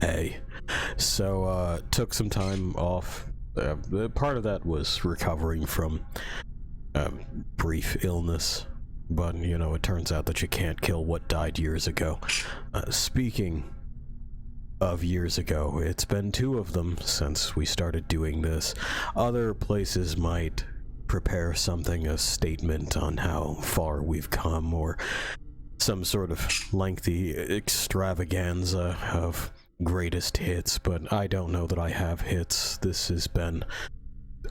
Hey, so took some time off. Part of that was recovering from brief illness, but you know, it turns out that you can't kill what died years ago. Speaking of years ago, it's been 2 of them since we started doing this. Other places might prepare something, a statement on how far we've come, or some sort of lengthy extravaganza of greatest hits, but I don't know that I have hits. This has been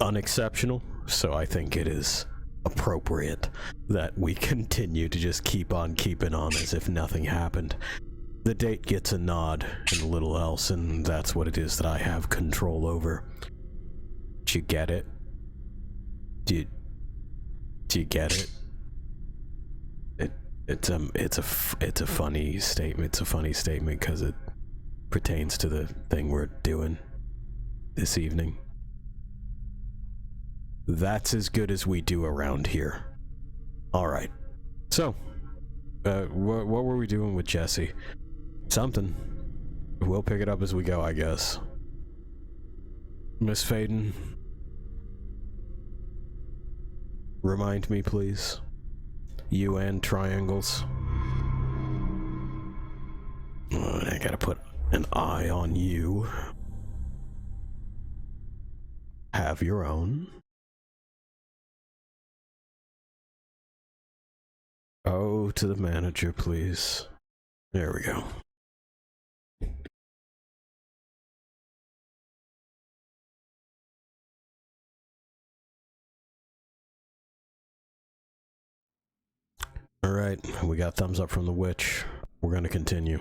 unexceptional, so I think it is appropriate that we continue to just keep on keeping on as if nothing happened. The date gets a nod and little else, and that's what it is that I have control over. Do you get it? Do you get it? It's a funny statement. It's a funny statement because it pertains to the thing we're doing this evening. That's as good as we do around here. Alright. So, what were we doing with Jesse? Something. We'll pick it up as we go, I guess. Miss Faden, remind me, please. You and triangles. Oh, I gotta put an eye on you. Have your own. Oh, to the manager, please. There we go. Alright, we got thumbs up from the witch. We're gonna continue.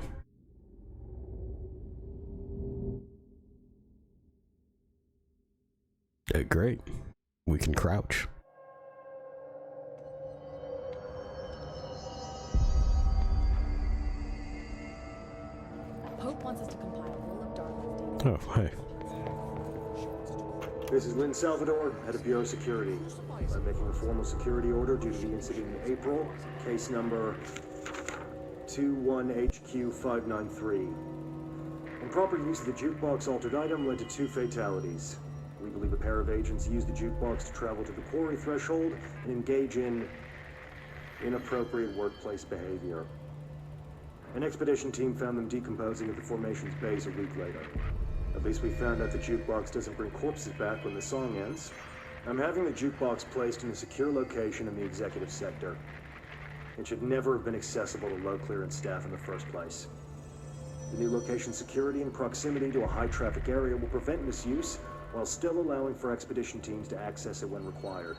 Great. We can crouch. Pope wants us to compile all of Darwin's data. Oh, hey. This is Lynn Salvador, head of Bureau Security. I'm making a formal security order due to the incident in April, case number 21HQ593. Improper use of the jukebox altered item led to 2 fatalities. We believe a pair of agents used the jukebox to travel to the quarry threshold and engage in inappropriate workplace behavior. An expedition team found them decomposing at the formation's base a week later. At least we found out the jukebox doesn't bring corpses back when the song ends. I'm having the jukebox placed in a secure location in the executive sector. It should never have been accessible to low clearance staff in the first place. The new location security and proximity to a high traffic area will prevent misuse while still allowing for expedition teams to access it when required.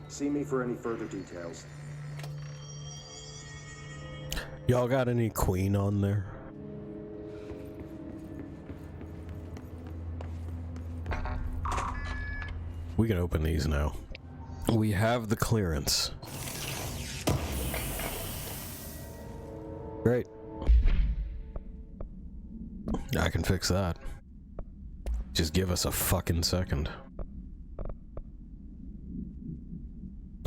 See me for any further details. Y'all got any Queen on there? We can open these now. We have the clearance. Great. I can fix that. Just give us a fucking second.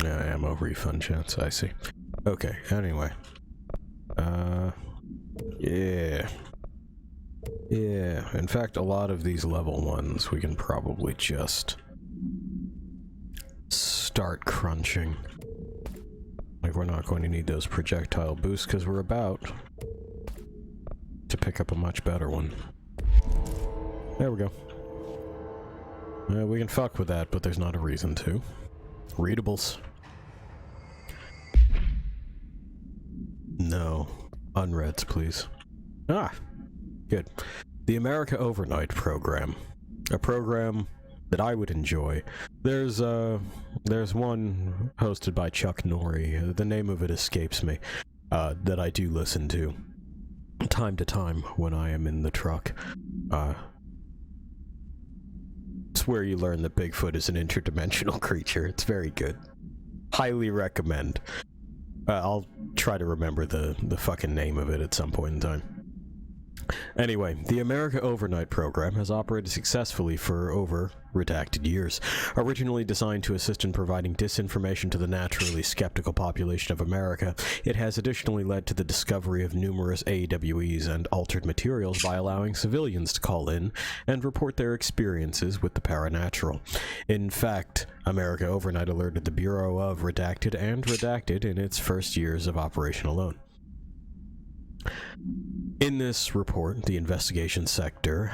Yeah, ammo refund chance, I see. Okay, anyway. Yeah. Yeah, in fact, a lot of these level 1s we can probably just start crunching. Like, we're not going to need those projectile boosts because we're about to pick up a much better one. There we go. We can fuck with that, but there's not a reason to. Readables. No. Unreads, please. Ah! Good. The America Overnight program. A program that I would enjoy. There's one hosted by Chuck Norrie. The name of it escapes me. That I do listen to. Time to time when I am in the truck. It's where you learn that Bigfoot is an interdimensional creature. It's very good. Highly recommend. I'll try to remember the fucking name of it at some point in time. Anyway, the America Overnight program has operated successfully for over redacted years. Originally designed to assist in providing disinformation to the naturally skeptical population of America, it has additionally led to the discovery of numerous AWEs and altered materials by allowing civilians to call in and report their experiences with the paranatural. In fact, America Overnight alerted the Bureau of Redacted and Redacted in its first years of operation alone. In this report, the investigation sector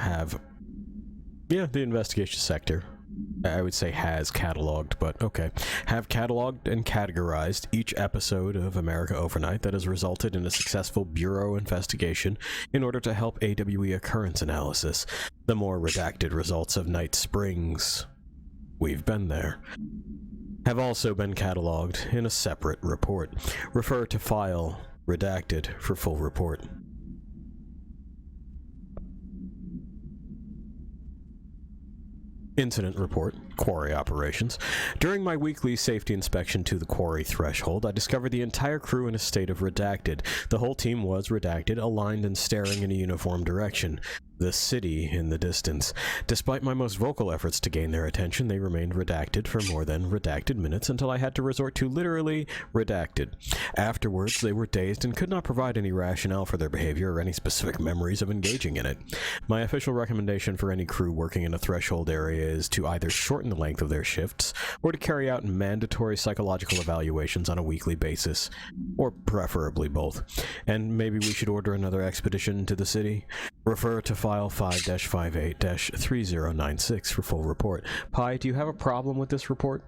I would say has cataloged, but okay, have cataloged and categorized each episode of America Overnight that has resulted in a successful Bureau investigation in order to help AWE occurrence analysis. The more redacted results of Night Springs, we've been there, have also been cataloged in a separate report. Refer to file redacted for full report. Incident report, quarry operations. During my weekly safety inspection to the quarry threshold, I discovered the entire crew in a state of redacted. The whole team was redacted, aligned and staring in a uniform direction. The city in the distance. Despite my most vocal efforts to gain their attention, they remained redacted for more than redacted minutes until I had to resort to literally redacted. Afterwards, they were dazed and could not provide any rationale for their behavior or any specific memories of engaging in it. My official recommendation for any crew working in a threshold area is to either shorten the length of their shifts or to carry out mandatory psychological evaluations on a weekly basis, or preferably both. And maybe we should order another expedition to the city. Refer to file 5-58-3096 for full report. Pi, do you have a problem with this report?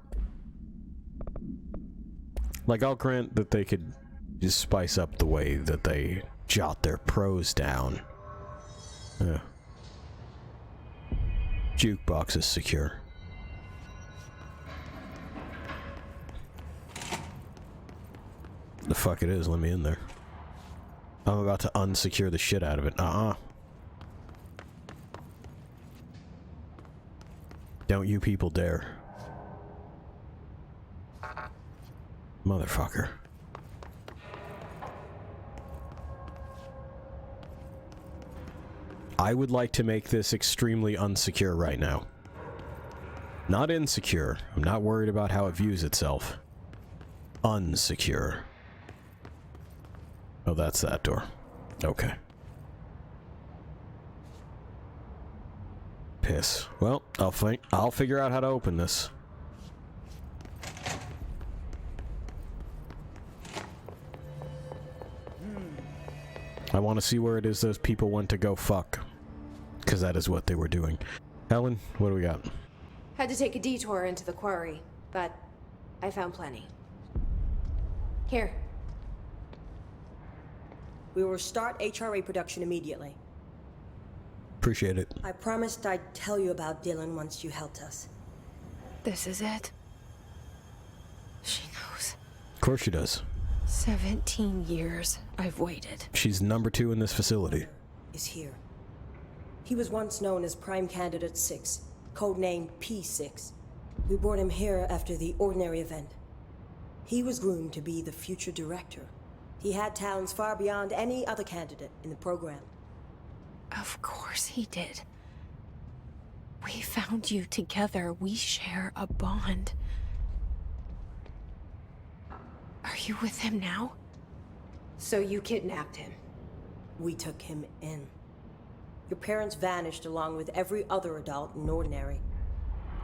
Like, I'll grant that they could just spice up the way that they jot their prose down. Jukebox is secure. The fuck it is, let me in there. I'm about to unsecure the shit out of it. Don't you people dare. Motherfucker. I would like to make this extremely unsecure right now. Not insecure. I'm not worried about how it views itself. Unsecure. Oh, that's that door. Okay. Piss. Well, I'll figure out how to open this. I want to see where it is those people went to go fuck. Because that is what they were doing. Helen, what do we got? Had to take a detour into the quarry, but I found plenty. Here. We will start HRA production immediately. Appreciate it. I promised I'd tell you about Dylan once you helped us. This is it? She knows. Of course she does. 17 years I've waited. She's number 2 in this facility. Is here. He was once known as Prime Candidate 6, codenamed P6. We brought him here after the ordinary event. He was groomed to be the future director. He had talents far beyond any other candidate in the program. Of course he did. We found you together. We share a bond. Are you with him now? So you kidnapped him? We took him in. Your parents vanished along with every other adult in Ordinary.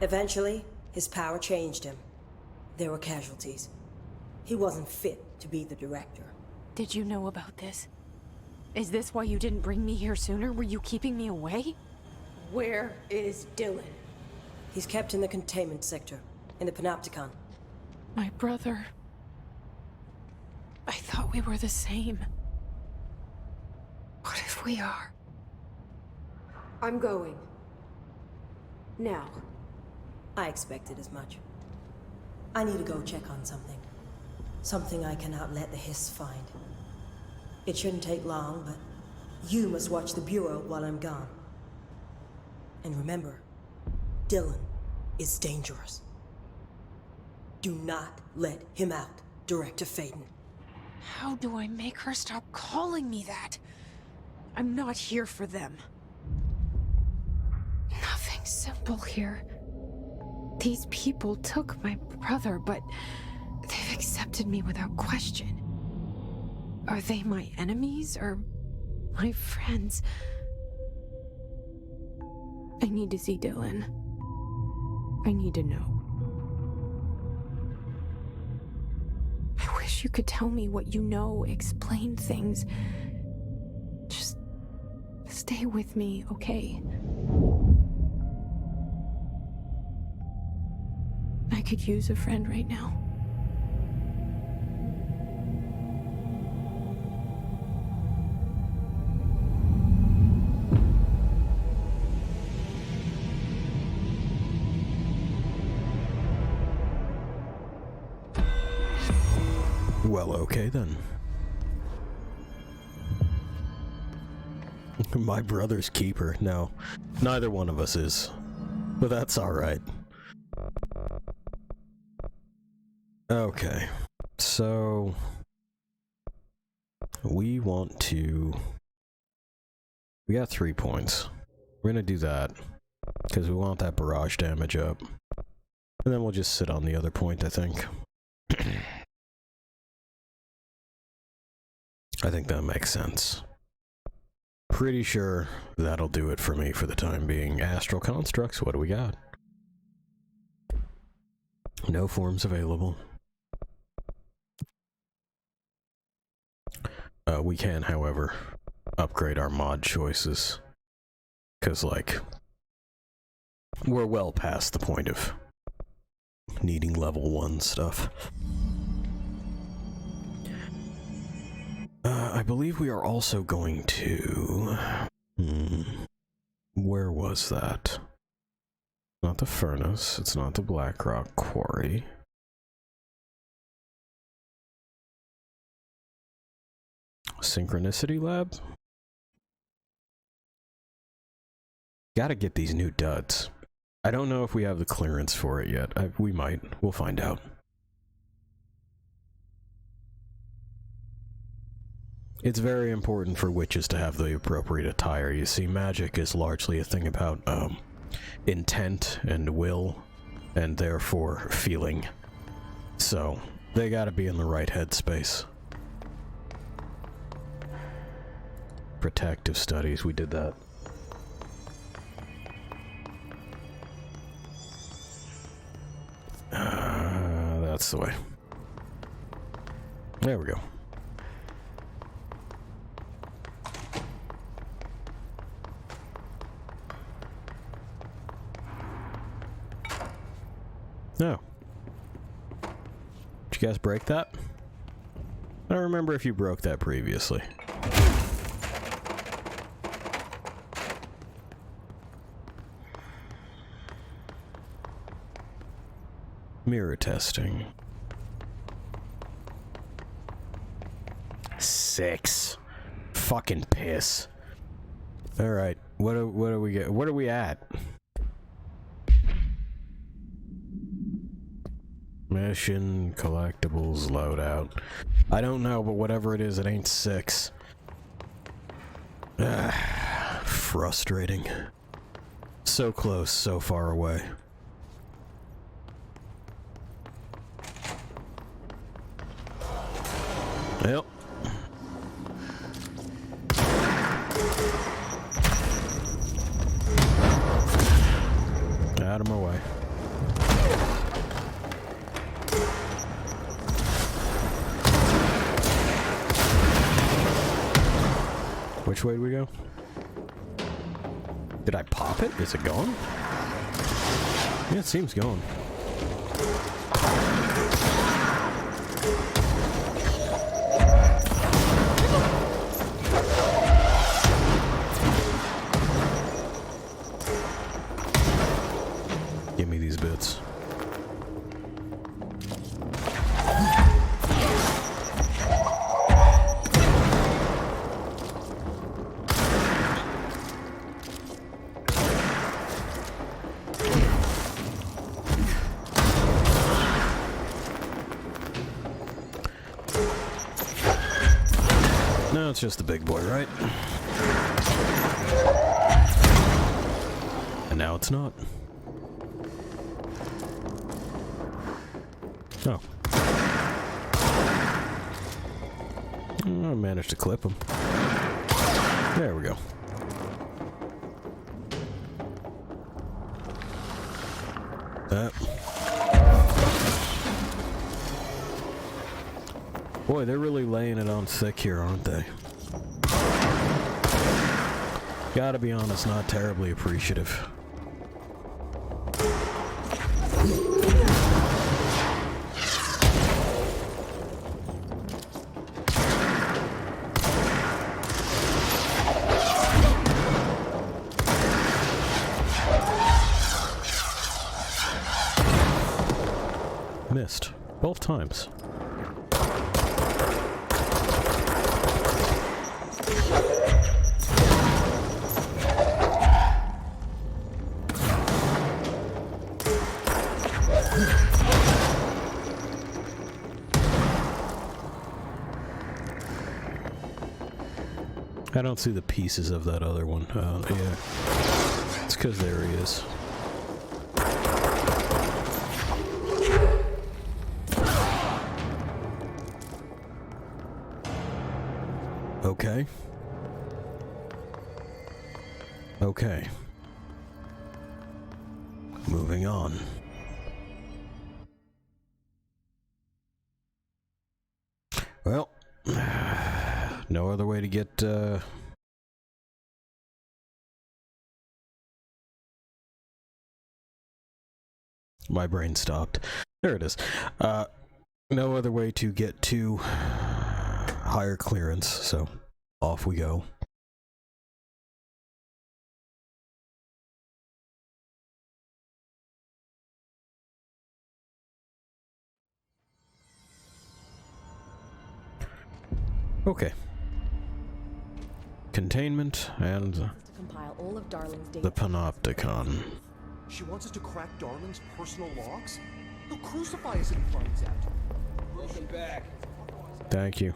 Eventually, his power changed him. There were casualties. He wasn't fit to be the director. Did you know about this? Is this why you didn't bring me here sooner? Were you keeping me away? Where is Dylan? He's kept in the containment sector, in the Panopticon. My brother. I thought we were the same. What if we are? I'm going. Now. I expected as much. I need to go check on something. Something I cannot let the Hiss find. It shouldn't take long, but you must watch the Bureau while I'm gone. And remember, Dylan is dangerous. Do not let him out, Director Faden. How do I make her stop calling me that? I'm not here for them. Nothing simple here. These people took my brother, but they've accepted me without question. Are they my enemies or my friends? I need to see Dylan. I need to know. I wish you could tell me what you know, explain things. Just stay with me, okay? I could use a friend right now. Well, okay then. My brother's keeper. No, neither one of us is. But that's alright. Okay, so we want to... We got 3 points. We're gonna do that, because we want that barrage damage up. And then we'll just sit on the other point, I think. I think that makes sense. Pretty sure that'll do it for me for the time being. Astral constructs, what do we got? No forms available. We can, however, upgrade our mod choices. Because, like, we're well past the point of needing level 1 stuff. I believe we are also going to... Where was that? Not the furnace, it's not the Blackrock Quarry. Synchronicity Lab? Gotta get these new duds. I don't know if we have the clearance for it yet. We might. We'll find out. It's very important for witches to have the appropriate attire. You see, magic is largely a thing about intent and will, and therefore feeling. So, they gotta be in the right headspace. Protective studies, we did that. That's the way. There we go. No. Did you guys break that? I don't remember if you broke that previously. Mirror testing. 6. Fucking piss. Alright, what do we get? What are we at? Mission, collectibles, loadout. I don't know, but whatever it is, it ain't 6. Frustrating. So close, so far away. Yep. Out of my way. Which way do we go? Did I pop it? Is it gone? Yeah, it seems gone. Give me these bits. No, it's just the big boy, right? And now it's not. Oh. I managed to clip him. There we go. Boy, they're really laying it on thick here, aren't they? Gotta be honest, not terribly appreciative. Missed. Both times. I don't see the pieces of that other one. Yeah. It's because there he is. Okay. Okay. Moving on. Well, no other way to get, my brain stopped. There it is. No other way to get to higher clearance, so off we go. Okay. Containment and To compile all of Darling's data. the panopticon. She wants us to crack Darling's personal logs? He'll crucify us if he finds out. Welcome back. Thank you.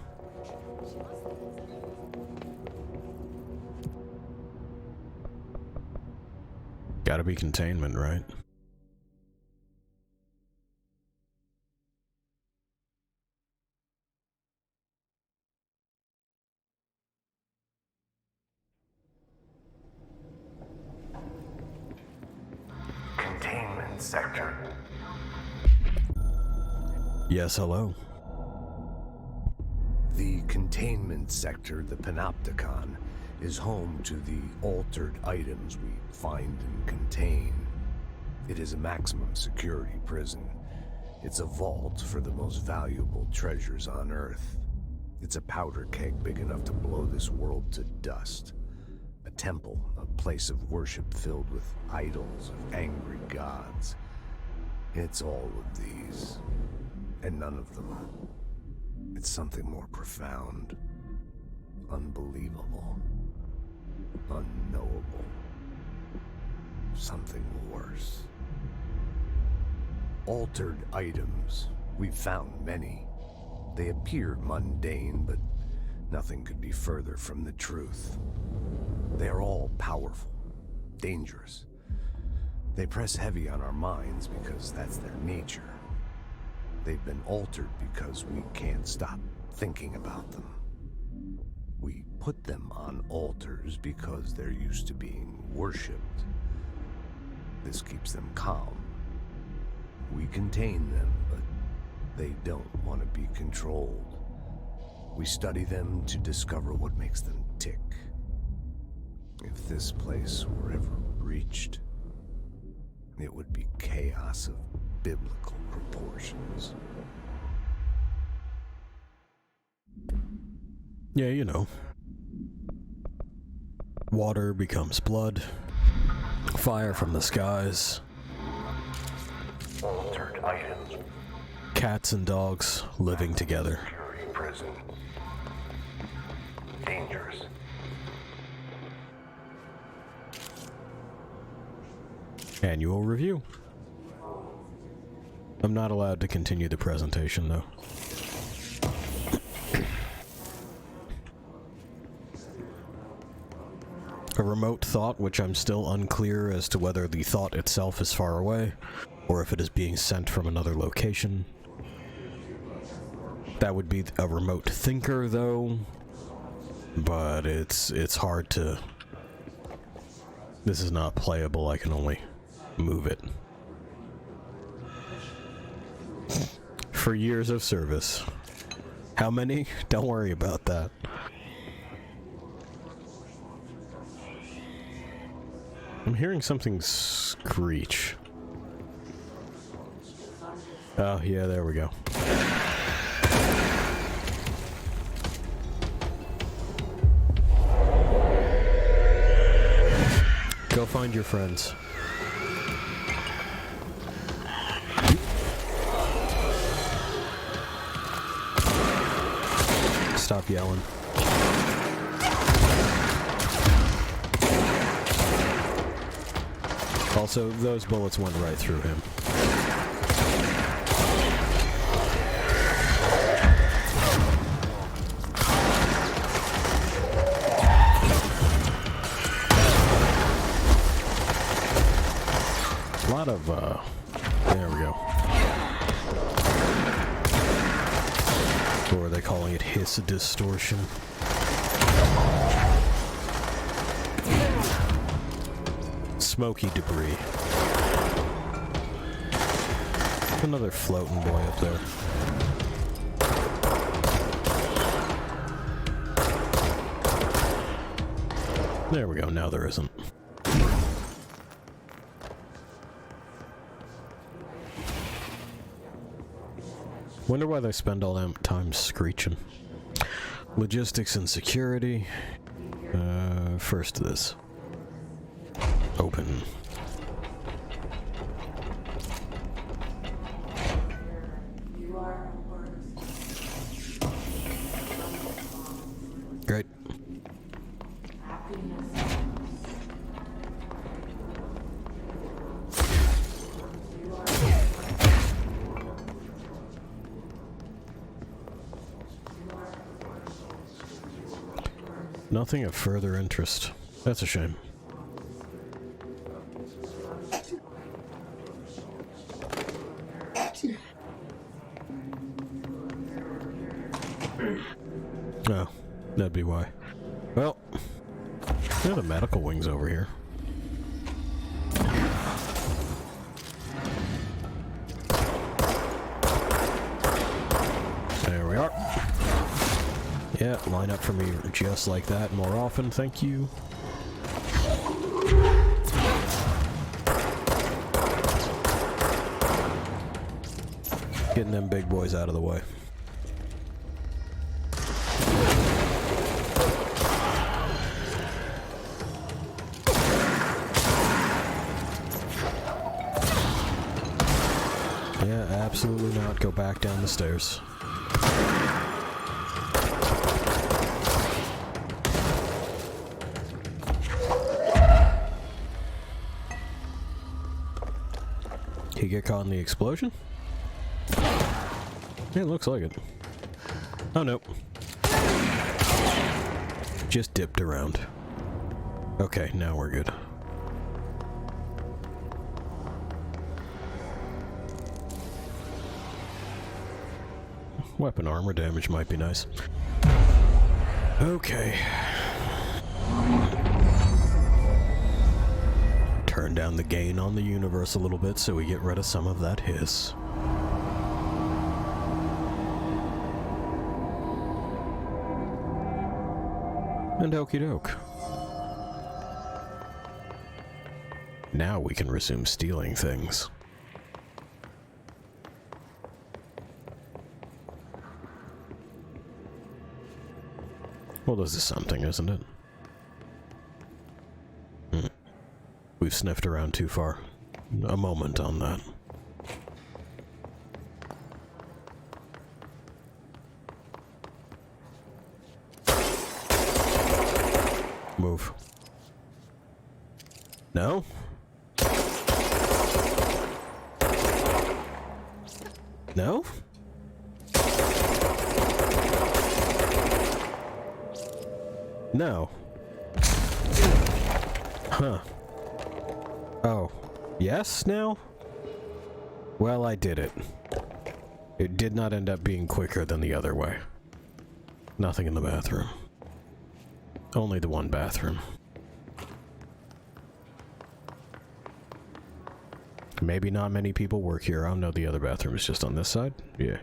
Gotta be containment, right? Containment sector. Yes, hello. The containment sector, the Panopticon, is home to the altered items we find and contain. It is a maximum security prison. It's a vault for the most valuable treasures on Earth. It's a powder keg big enough to blow this world to dust. A temple, a place of worship filled with idols of angry gods. It's all of these, and none of them. It's something more profound, unbelievable, unknowable, something worse. Altered items. We've found many. They appear mundane, but nothing could be further from the truth. They are all powerful, dangerous. They press heavy on our minds because that's their nature. They've been altered because we can't stop thinking about them. We put them on altars because they're used to being worshipped. This keeps them calm. We contain them, but they don't want to be controlled. We study them to discover what makes them tick. If this place were ever breached, it would be chaos of biblical proportions. Yeah, you know. Water becomes blood. Fire from the skies. Altered items. Cats and dogs living together. Security prison. Dangerous. Annual review. I'm not allowed to continue the presentation, though. remote thought, which I'm still unclear as to whether the thought itself is far away, or if it is being sent from another location. That would be a remote thinker, though, but it's hard to... This is not playable, I can only move it. For years of service. How many? Don't worry about that. I'm hearing something screech. Oh, yeah, there we go. Go find your friends. Stop yelling. Also, those bullets went right through him. A lot of, there we go. Or are they calling it hiss distortion? Smoky debris. Another floating boy up there. There we go, now there isn't. Wonder why they spend all that time screeching. Logistics and security. First this. Open. Great. Nothing of further interest. That's a shame. Oh, that'd be why. Well, there are the medical wings over here. There we are. Yeah, line up for me just like that more often, thank you. Getting them big boys out of the way. Yeah, absolutely not. Go back down the stairs. He get caught in the explosion? It looks like it. Oh, nope. Just dipped around. Okay, now we're good. Weapon armor damage might be nice. Okay. Turn down the gain on the universe a little bit so we get rid of some of that hiss. And okie doke. Now we can resume stealing things. Well, this is something, isn't it? We've sniffed around too far. A moment on that. Move. No? No? No. Huh. Oh. Yes, now? Well, I did it. It did not end up being quicker than the other way. Nothing in the bathroom. Only the one bathroom. Maybe not many people work here. I don't know, the other bathroom is just on this side? Yeah.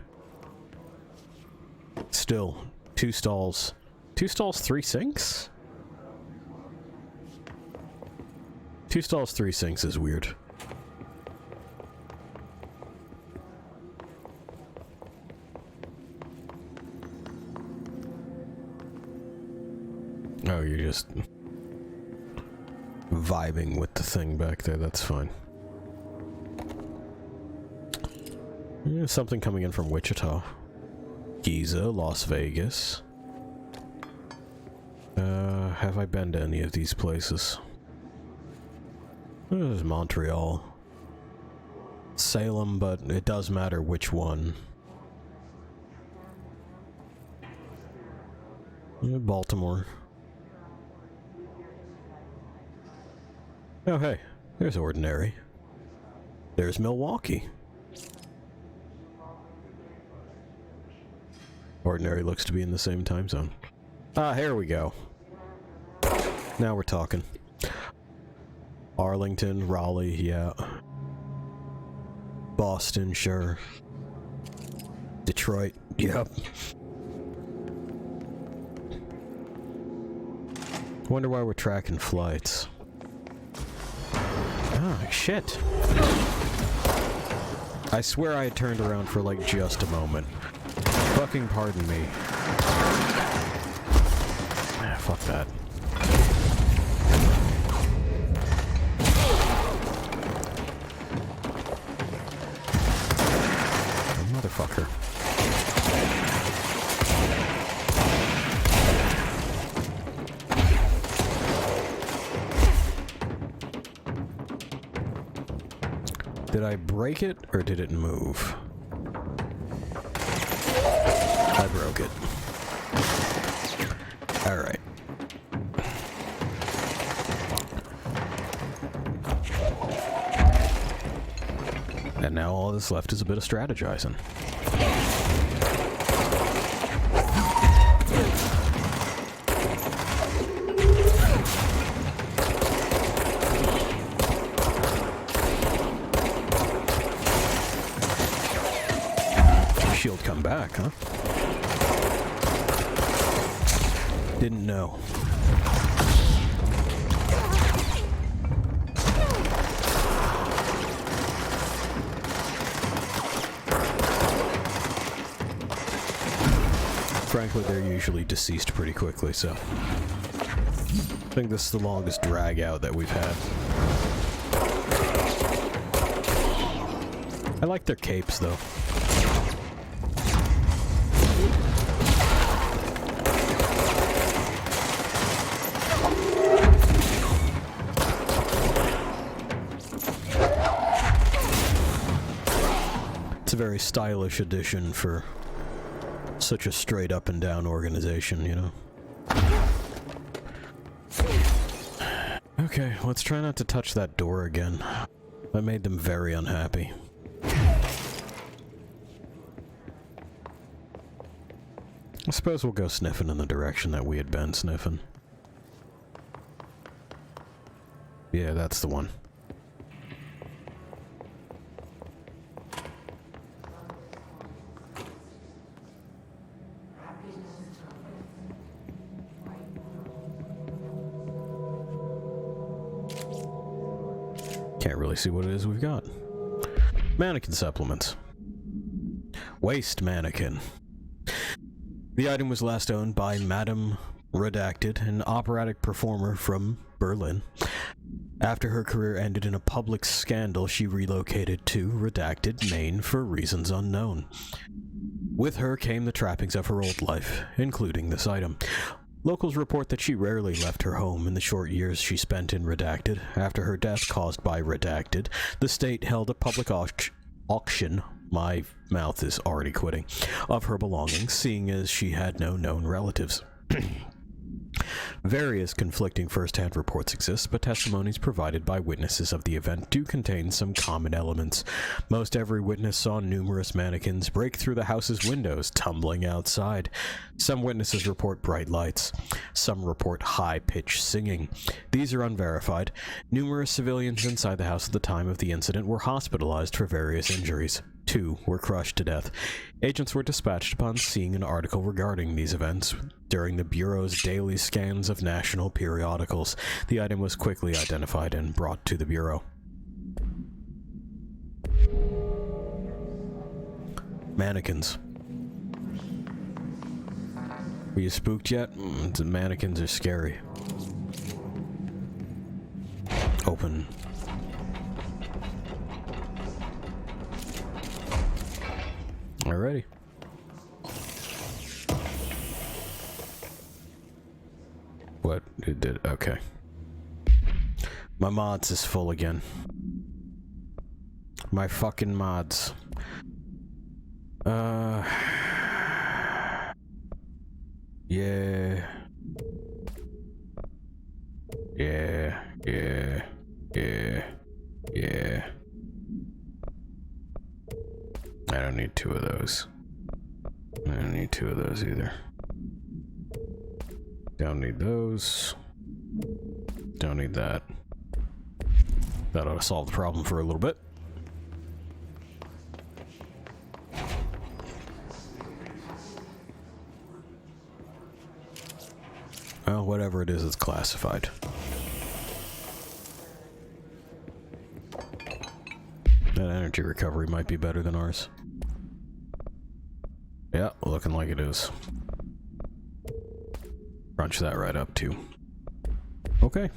Still, 2 stalls. 2 stalls, 3 sinks? 2 stalls, 3 sinks is weird. Oh, you're just vibing with the thing back there, that's fine. Yeah, something coming in from Wichita. Giza, Las Vegas. Have I been to any of these places? There's Montreal. Salem, but it does matter which one. Baltimore. Oh hey, there's Ordinary. There's Milwaukee. Ordinary looks to be in the same time zone. Ah, here we go. Now we're talking. Arlington, Raleigh, yeah. Boston, sure. Detroit, yep. Wonder why we're tracking flights. Ah, shit. I swear I had turned around for like just a moment. Fucking pardon me. Ah, fuck that. Motherfucker. Did I break it, or did it move? I broke it. Alright. And now all that's left is a bit of strategizing. Shield come back, huh? Didn't know. Frankly, they're usually deceased pretty quickly, so I think this is the longest drag out that we've had. I like their capes, though. It's a very stylish addition for such a straight up and down organization, you know? Okay, let's try not to touch that door again. That made them very unhappy. I suppose we'll go sniffing in the direction that we had been sniffing. Yeah, that's the one. Can't really see what it is we've got. Mannequin supplements. Waste mannequin. The item was last owned by Madame Redacted, an operatic performer from Berlin. After her career ended in a public scandal, she relocated to Redacted, Maine for reasons unknown. With her came the trappings of her old life, including this item. Locals report that she rarely left her home in the short years she spent in Redacted. After her death caused by Redacted, the state held a public auction, my mouth is already quitting, of her belongings, seeing as she had no known relatives. Various conflicting first-hand reports exist, but testimonies provided by witnesses of the event do contain some common elements. Most every witness saw numerous mannequins break through the house's windows, tumbling outside. Some witnesses report bright lights. Some report high-pitched singing. These are unverified. Numerous civilians inside the house at the time of the incident were hospitalized for various injuries. 2 were crushed to death. Agents were dispatched upon seeing an article regarding these events during the Bureau's daily scans of national periodicals. The item was quickly identified and brought to the Bureau. Mannequins. Were you spooked yet? The mannequins are scary. Open. Alrighty. What? It did. Okay. My mods is full again. My fucking mods. Yeah. I don't need 2 of those. I don't need 2 of those either. Don't need those. Don't need that. That ought to solve the problem for a little bit. Well, whatever it is, it's classified. That energy recovery might be better than ours. Yeah, looking like it is. Crunch that right up, too. Okay.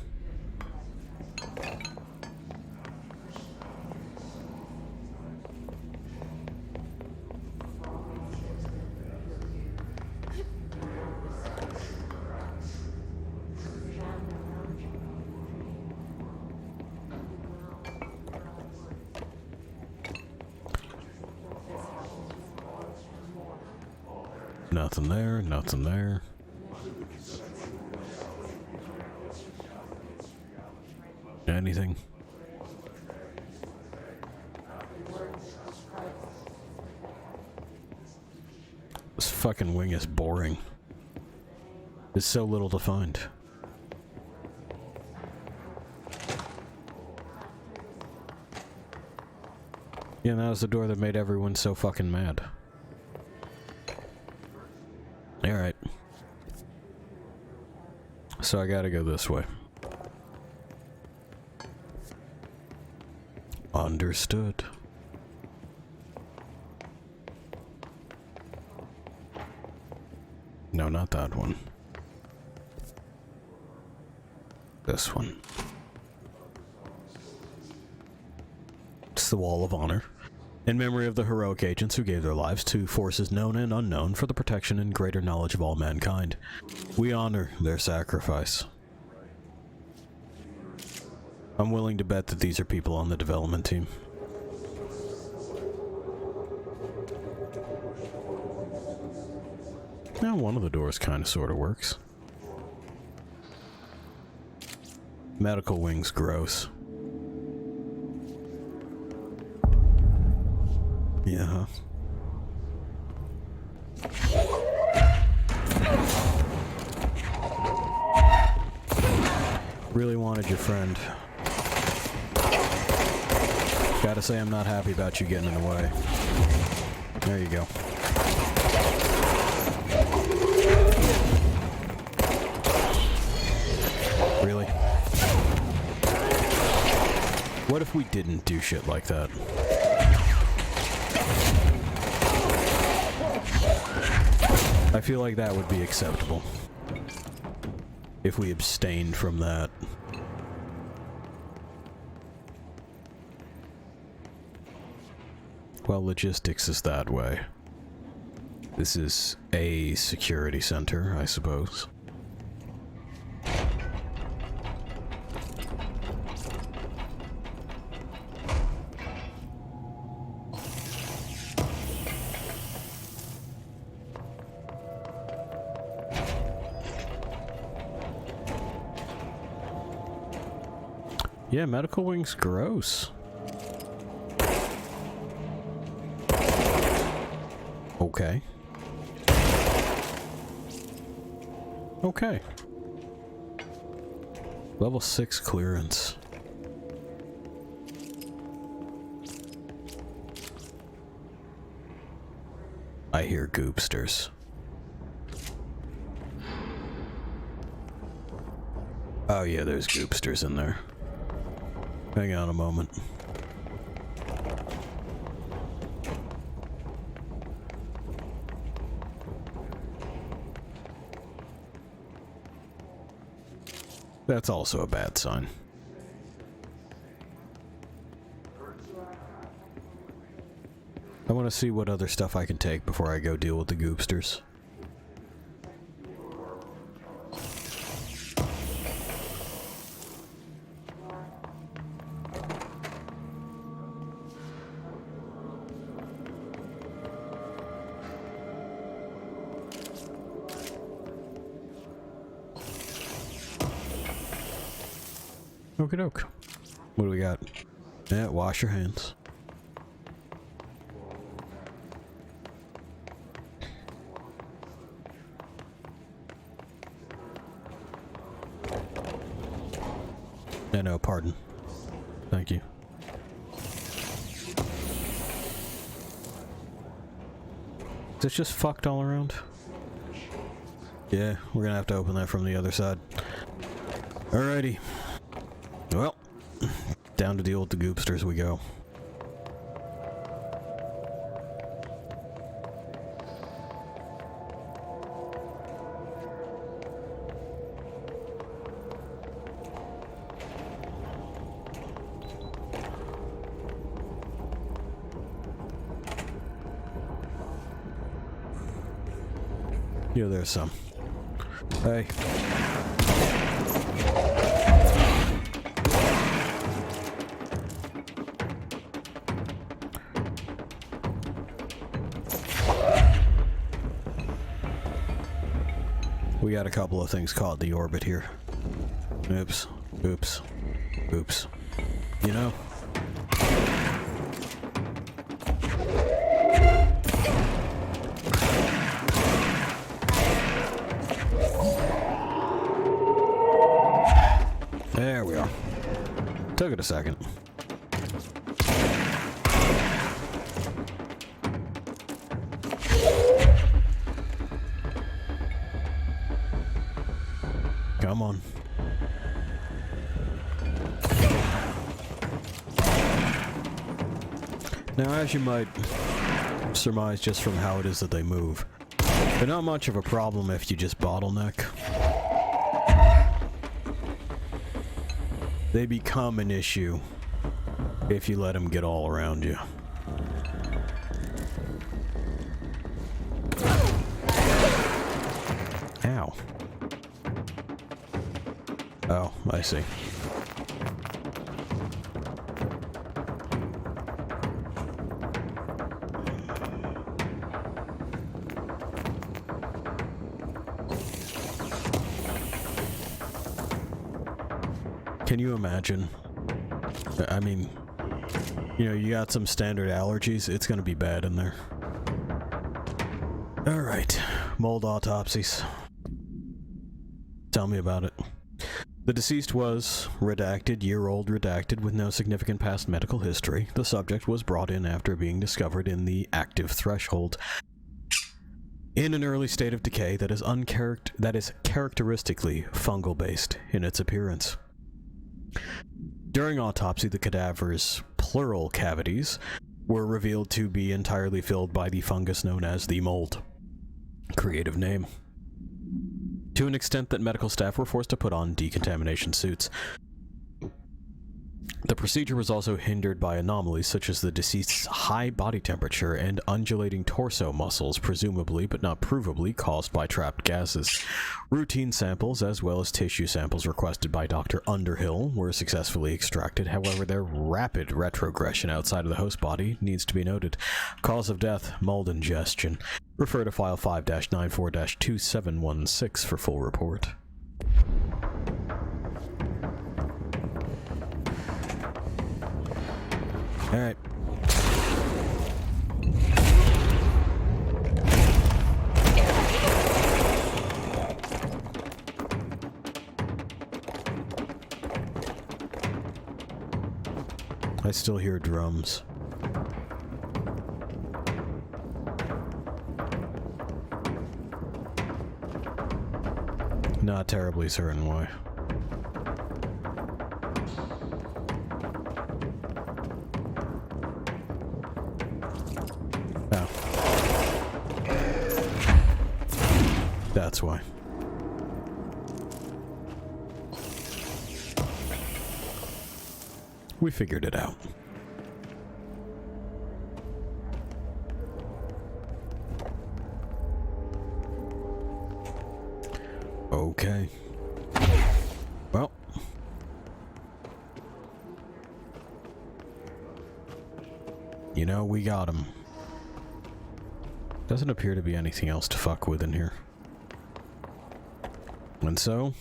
Nothing there, nothing there. Anything? This fucking wing is boring. There's so little to find. Yeah, that was the door that made everyone so fucking mad. Alright. So I gotta go this way. Understood. No, not that one. This one. It's the Wall of Honor. In memory of the heroic agents who gave their lives to forces known and unknown for the protection and greater knowledge of all mankind. We honor their sacrifice. I'm willing to bet that these are people on the development team. Now, one of the doors kind of sort of works. Medical wing's gross. Yeah. Really wanted your friend. Gotta say I'm not happy about you getting in the way. There you go. Really? What if we didn't do shit like that? I feel like that would be acceptable. If we abstained from that. Well, logistics is that way. This is a security center, I suppose. Yeah, medical wing's gross. Okay. Okay. Level 6 clearance. I hear goopsters. Oh yeah, there's goopsters in there. Hang on a moment. That's also a bad sign. I want to see what other stuff I can take before I go deal with the goopsters. Okie doke. What do we got? Yeah, wash your hands. Yeah, no, pardon. Thank you. Is this just fucked all around? Yeah, we're gonna have to open that from the other side. Alrighty. Well, down to deal with the goopsters we go. Yeah, there's some. Hey. We got a couple of things caught in the orbit here. Oops. Oops. Oops. You know? There we are. Took it a second. Come on. Now, as you might surmise just from how it is that they move, they're not much of a problem if you just bottleneck. They become an issue if you let them get all around you. Ow. Oh, I see. Can you imagine? I mean, you know, you got some standard allergies, it's gonna be bad in there. Alright, mold autopsies. Tell me about it. The deceased was redacted, year-old redacted, with no significant past medical history. The subject was brought in after being discovered in the active threshold in an early state of decay that is characteristically fungal-based in its appearance. During autopsy, the cadaver's pleural cavities were revealed to be entirely filled by the fungus known as the mold. Creative name. To an extent that medical staff were forced to put on decontamination suits. The procedure was also hindered by anomalies such as the deceased's high body temperature and undulating torso muscles, presumably but not provably caused by trapped gases. Routine samples, as well as tissue samples requested by Dr. Underhill, were successfully extracted. However, their rapid retrogression outside of the host body needs to be noted. Cause of death, mold ingestion. Refer to file 5-94-2716 for full report. Alright. I still hear drums. Not terribly certain why. Oh. That's why. We figured it out. Okay. Well. You know, we got him. Doesn't appear to be anything else to fuck with in here. And so,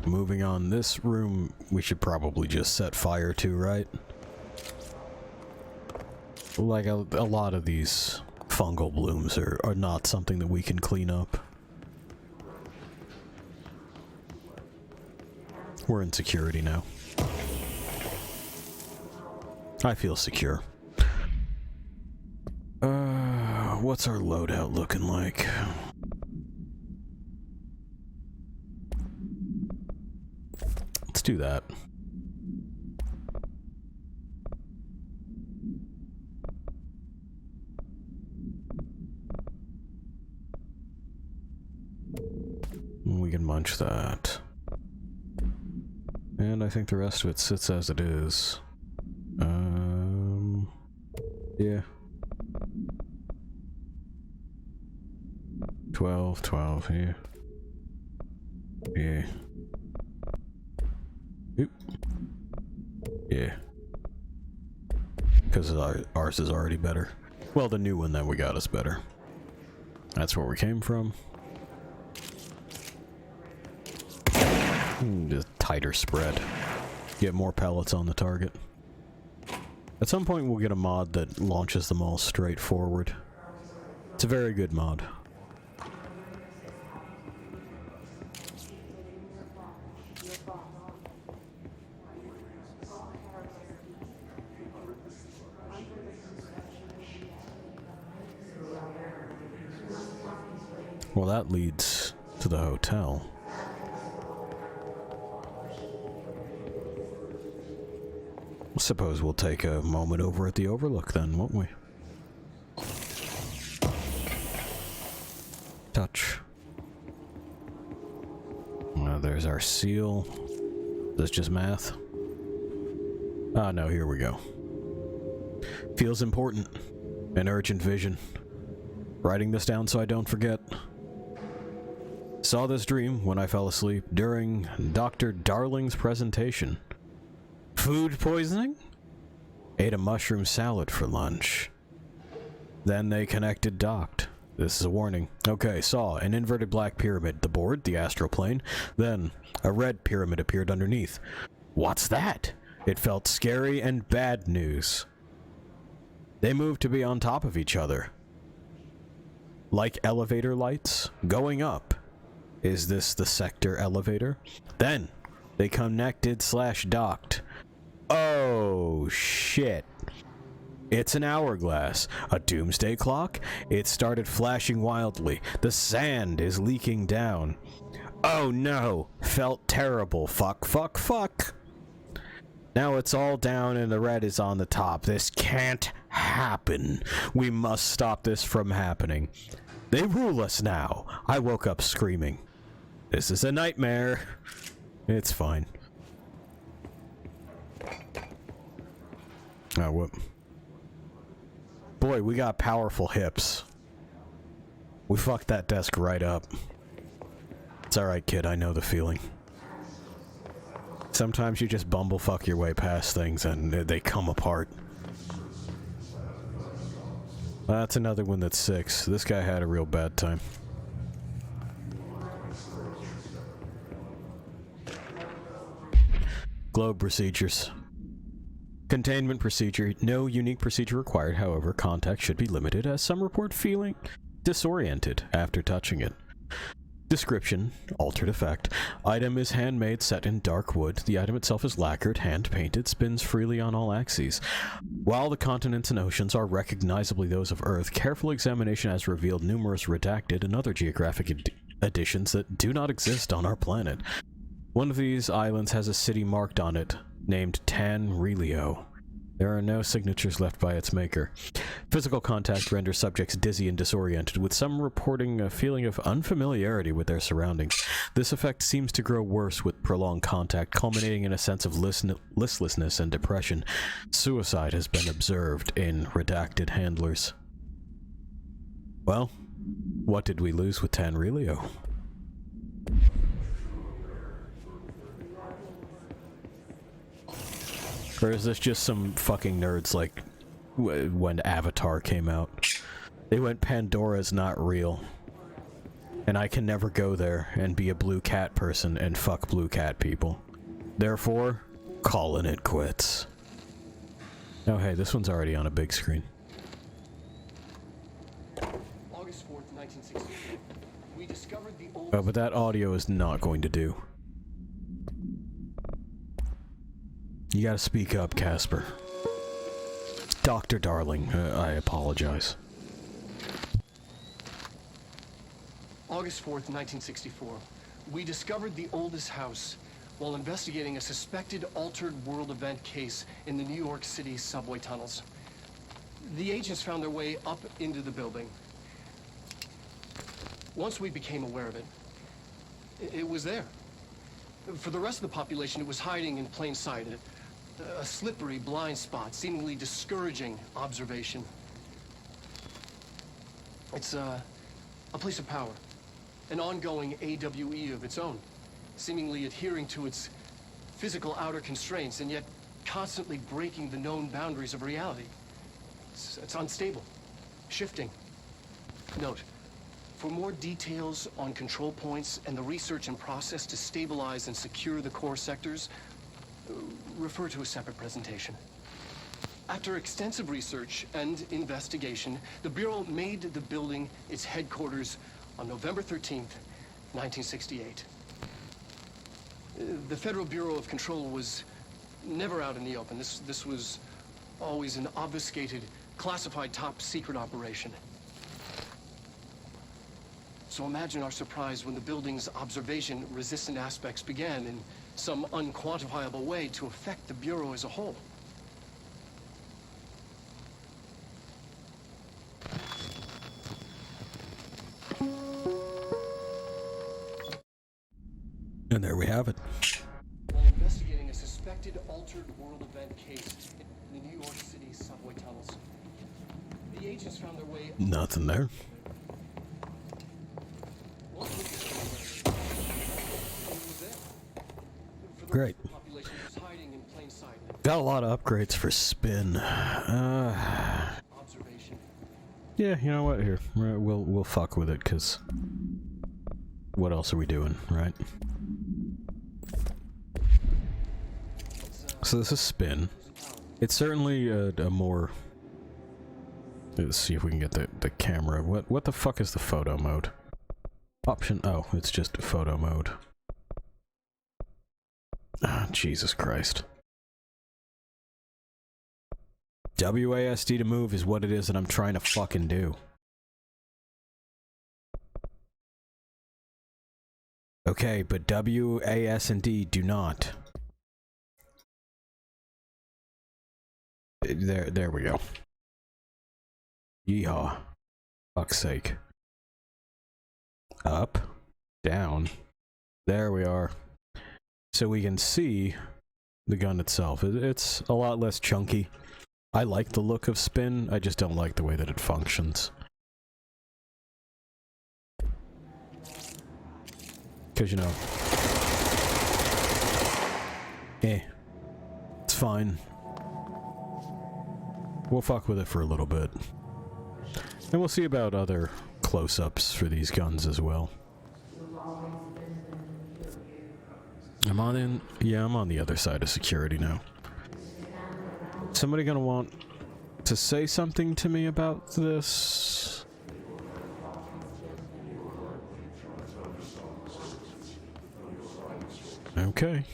moving on, this room we should probably just set fire to, right? Like a lot of these fungal blooms are not something that we can clean up. We're in security now. I feel secure. What's our loadout looking like? Let's do that. We can munch that. And I think the rest of it sits as it is. Yeah. 12, yeah. Yeah. Oop. Yeah. Because ours is already better. Well, the new one that we got is better. That's where we came from. Just tighter spread. Get more pellets on the target. At some point we'll get a mod that launches them all straight forward. It's a very good mod. Well, that leads to the hotel. Suppose we'll take a moment over at the Overlook then, won't we? Touch. There's our seal. Is this just math? Ah, no, here we go. Feels important. An urgent vision. Writing this down so I don't forget. Saw this dream when I fell asleep during Dr. Darling's presentation. Food poisoning? Ate a mushroom salad for lunch. Then they connected docked. This is a warning. Okay, saw an inverted black pyramid, the board, the astral plane. Then a red pyramid appeared underneath. What's that? It felt scary and bad news. They moved to be on top of each other. Like elevator lights, going up. Is this the sector elevator? Then they connected / docked. Oh, shit. It's an hourglass. A doomsday clock? It started flashing wildly. The sand is leaking down. Oh no. Felt terrible. Fuck, fuck, fuck. Now it's all down and the red is on the top. This can't happen. We must stop this from happening. They rule us now. I woke up screaming. This is a nightmare. It's fine. Oh, whoop. Boy, we got powerful hips. We fucked that desk right up. It's alright, kid, I know the feeling. Sometimes you just bumblefuck your way past things and they come apart. That's another one that's 6. This guy had a real bad time. Globe procedures. Containment procedure. No unique procedure required, however, contact should be limited as some report feeling disoriented after touching it. Description. Altered effect. Item is handmade, set in dark wood. The item itself is lacquered, hand-painted, spins freely on all axes. While the continents and oceans are recognizably those of Earth, careful examination has revealed numerous redacted and other geographic additions that do not exist on our planet. One of these islands has a city marked on it, named Tanrilio. There are no signatures left by its maker. Physical contact renders subjects dizzy and disoriented, with some reporting a feeling of unfamiliarity with their surroundings. This effect seems to grow worse with prolonged contact, culminating in a sense of listlessness and depression. Suicide has been observed in redacted handlers. Well, what did we lose with Tanrilio? Or is this just some fucking nerds like when Avatar came out? They went, Pandora's not real. And I can never go there and be a blue cat person and fuck blue cat people. Therefore, calling it quits. Oh hey, this one's already on a big screen. August 4th, 1960. We discovered the old... Oh, but that audio is not going to do. You gotta speak up, Casper. Dr. Darling, I apologize. August 4th, 1964. We discovered the oldest house while investigating a suspected altered world event case in the New York City subway tunnels. The agents found their way up into the building. Once we became aware of it, it was there. For the rest of the population, it was hiding in plain sight. A slippery blind spot, seemingly discouraging observation. It's a place of power, an ongoing AWE of its own, seemingly adhering to its physical outer constraints and yet constantly breaking the known boundaries of reality. It's unstable, shifting. Note, for more details on control points and the research and process to stabilize and secure the core sectors, refer to a separate presentation. After extensive research and investigation, the Bureau made the building its headquarters on November 13th, 1968. The Federal Bureau of Control was never out in the open. This was always an obfuscated, classified top-secret operation. So imagine our surprise when the building's observation-resistant aspects began in some unquantifiable way to affect the Bureau as a whole. And there we have it. While investigating a suspected altered world event case in the New York City subway tunnels, the agents found their way... Nothing there. Great. Got a lot of upgrades for spin. Yeah, you know what? Here, we'll fuck with it, cause what else are we doing, right? So this is spin. It's certainly a more. Let's see if we can get the camera. What the fuck is the photo mode? Option. Oh, it's just photo mode. Ah, Jesus Christ. WASD to move is what it is that I'm trying to fucking do. Okay, but WAS and D do not. There we go. Yeehaw. Fuck's sake. Up. Down. There we are. So we can see the gun itself. It's a lot less chunky. I like the look of spin, I just don't like the way that it functions. Cause you know... it's fine. We'll fuck with it for a little bit. And we'll see about other close-ups for these guns as well. I'm on the other side of security now. Somebody gonna want to say something to me about this? Okay.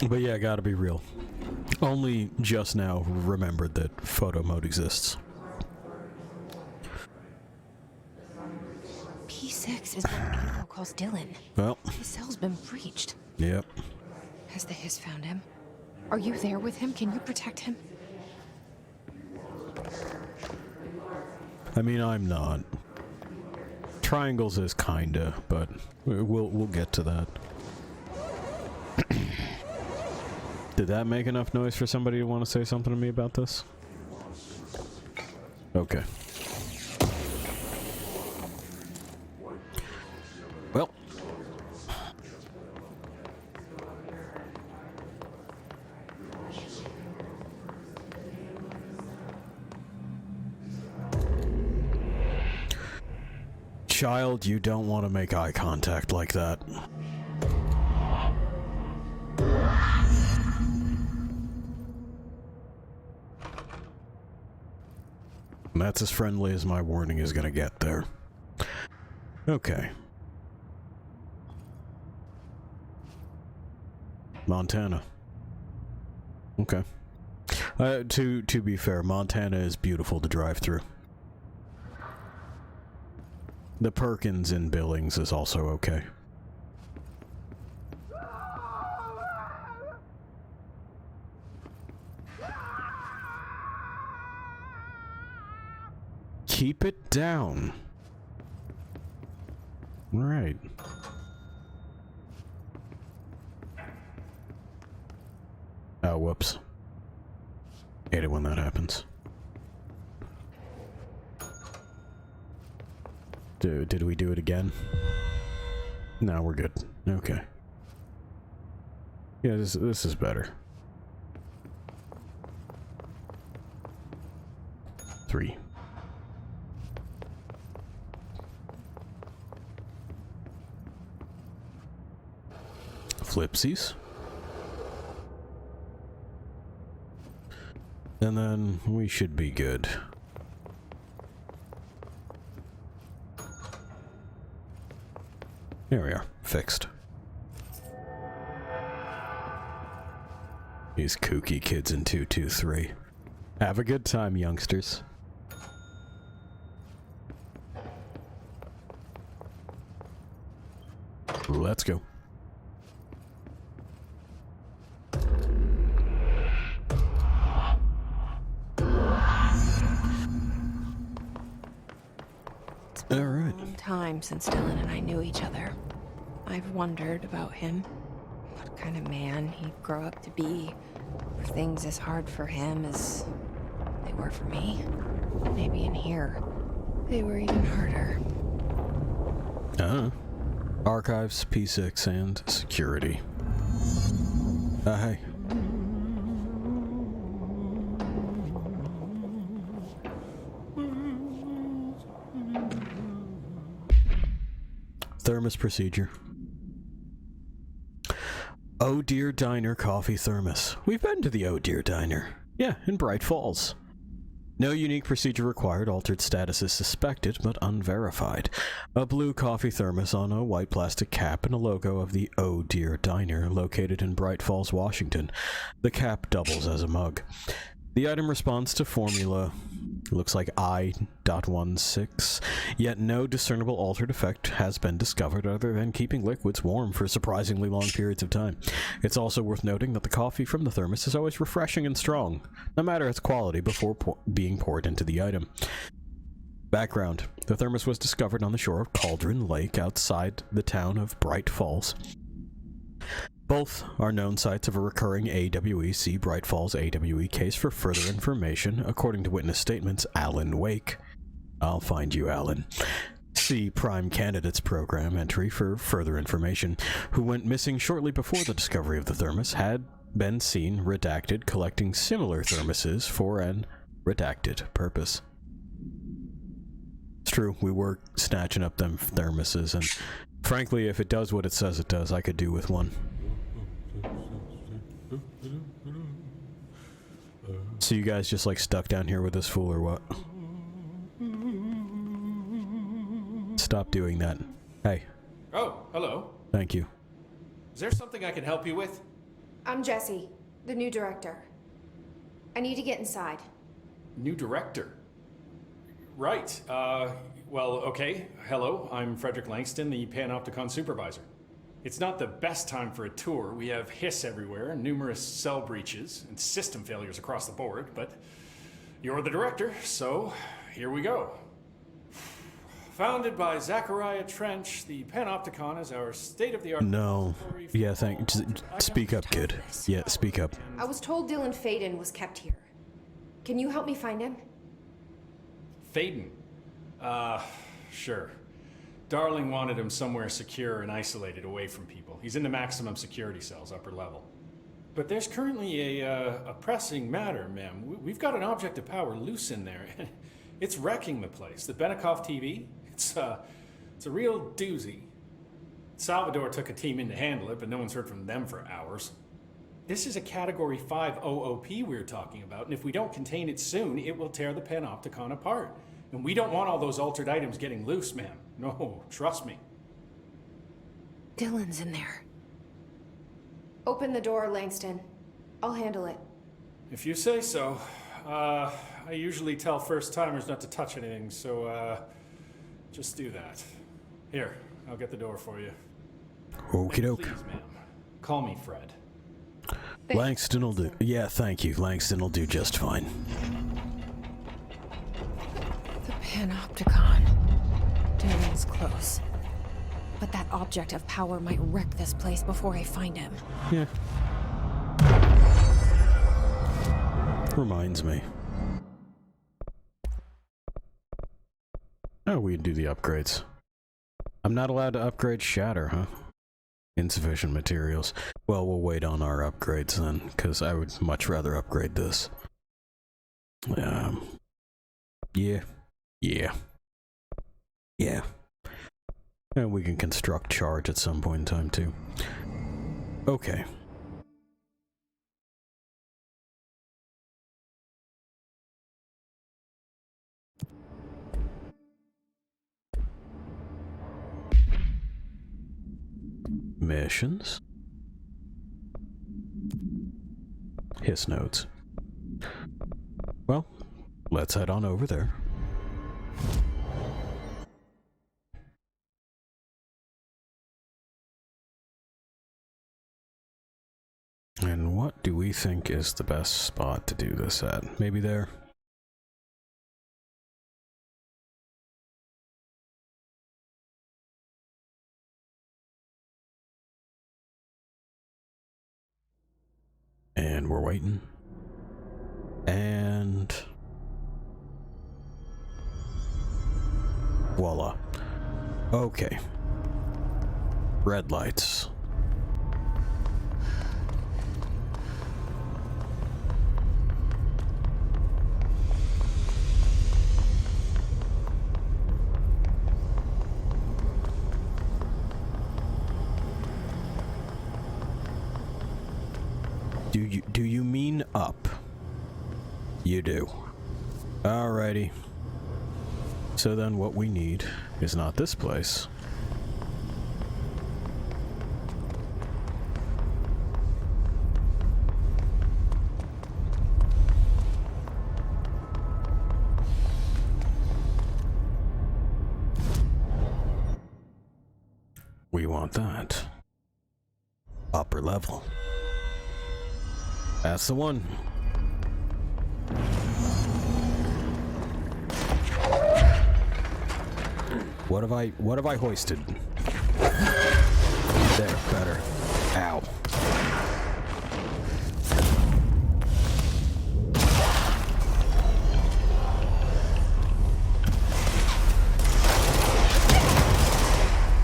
But yeah, gotta be real. Only just now remembered that photo mode exists. P6 is what Evo calls Dylan. Well. His cell's been breached. Yep. Has the Hiss found him? Are you there with him? Can you protect him? I mean, I'm not. Triangles is kinda, but we'll get to that. Did that make enough noise for somebody to want to say something to me about this? Okay. Well. Child, you don't want to make eye contact like that. That's as friendly as my warning is gonna get there. Okay. Montana. Okay. To be fair, Montana is beautiful to drive through. The Perkins in Billings is also okay. Keep it down. Right. Oh, whoops. Hate it when that happens. Did we do it again? No, we're good. Okay. Yeah, this is better. 3. Flipsies. And then we should be good. There we are. Fixed. These kooky kids in 223. Have a good time, youngsters. Let's go. Time since Dylan and I knew each other. I've wondered about him. What kind of man he'd grow up to be. Were things as hard for him as they were for me? Maybe in here, they were even harder. Archives, P6, and security. Hey. Thermos procedure. Oh Dear Diner Coffee Thermos. We've been to the Oh Dear Diner. Yeah, in Bright Falls. No unique procedure required. Altered status is suspected, but unverified. A blue coffee thermos on a white plastic cap and a logo of the Oh Dear Diner located in Bright Falls, Washington. The cap doubles as a mug. The item responds to formula, looks like I.16, yet no discernible altered effect has been discovered other than keeping liquids warm for surprisingly long periods of time. It's also worth noting that the coffee from the thermos is always refreshing and strong, no matter its quality, before being poured into the item. Background. The thermos was discovered on the shore of Cauldron Lake outside the town of Bright Falls. Both are known sites of a recurring AWE. See Bright Falls AWE case for further information. According to witness statements, Alan Wake. I'll find you, Alan. See Prime Candidates Program entry for further information. Who went missing shortly before the discovery of the thermos, had been seen redacted collecting similar thermoses for an Redacted. Purpose. It's true, we were snatching up them thermoses, and frankly, if it does what it says it does, I could do with one. So you guys just like stuck down here with this fool or what? Stop doing that. Hey. Oh, hello. Thank you. Is there something I can help you with? I'm Jessie, the new director. I need to get inside. New director? Right. Well, okay. Hello, I'm Frederick Langston, the Panopticon supervisor. It's not the best time for a tour. We have hiss everywhere, numerous cell breaches, and system failures across the board, but you're the director, so here we go. Founded by Zachariah Trench, the Panopticon is our state-of-the-art... No. Yeah, speak up, kid. Yeah, speak up. I was told Dylan Faden was kept here. Can you help me find him? Faden? Sure. Darling wanted him somewhere secure and isolated away from people. He's in the maximum security cells, upper level. But there's currently a pressing matter, ma'am. We've got an object of power loose in there. It's wrecking the place. The Benikoff TV, it's a real doozy. Salvador took a team in to handle it, but no one's heard from them for hours. This is a Category 5 OOP we're talking about, and if we don't contain it soon, it will tear the Panopticon apart. And we don't want all those altered items getting loose, ma'am. No, trust me. Dylan's in there. Open the door, Langston. I'll handle it. If you say so. I usually tell first-timers not to touch anything, so, just do that. Here, I'll get the door for you. Okie doke. Please, ma'am. Call me Fred. Langston will do. Yeah, thank you. Langston will do just fine. The Panopticon. Dylan's close. But that object of power might wreck this place before I find him. Yeah. Reminds me. Oh, we can do the upgrades. I'm not allowed to upgrade Shatter, huh? Insufficient materials. Well, we'll wait on our upgrades then, because I would much rather upgrade this. Yeah. And we can construct charge at some point in time, too. Okay. Missions. Hiss nodes. Well, let's head on over there. And what do we think is the best spot to do this at? Maybe there? And we're waiting. And voila. Okay. Red lights. Do you mean up? You do. Alrighty. So then what we need is not this place. We want that. Upper level. That's the one. What have I hoisted? There, better. Ow.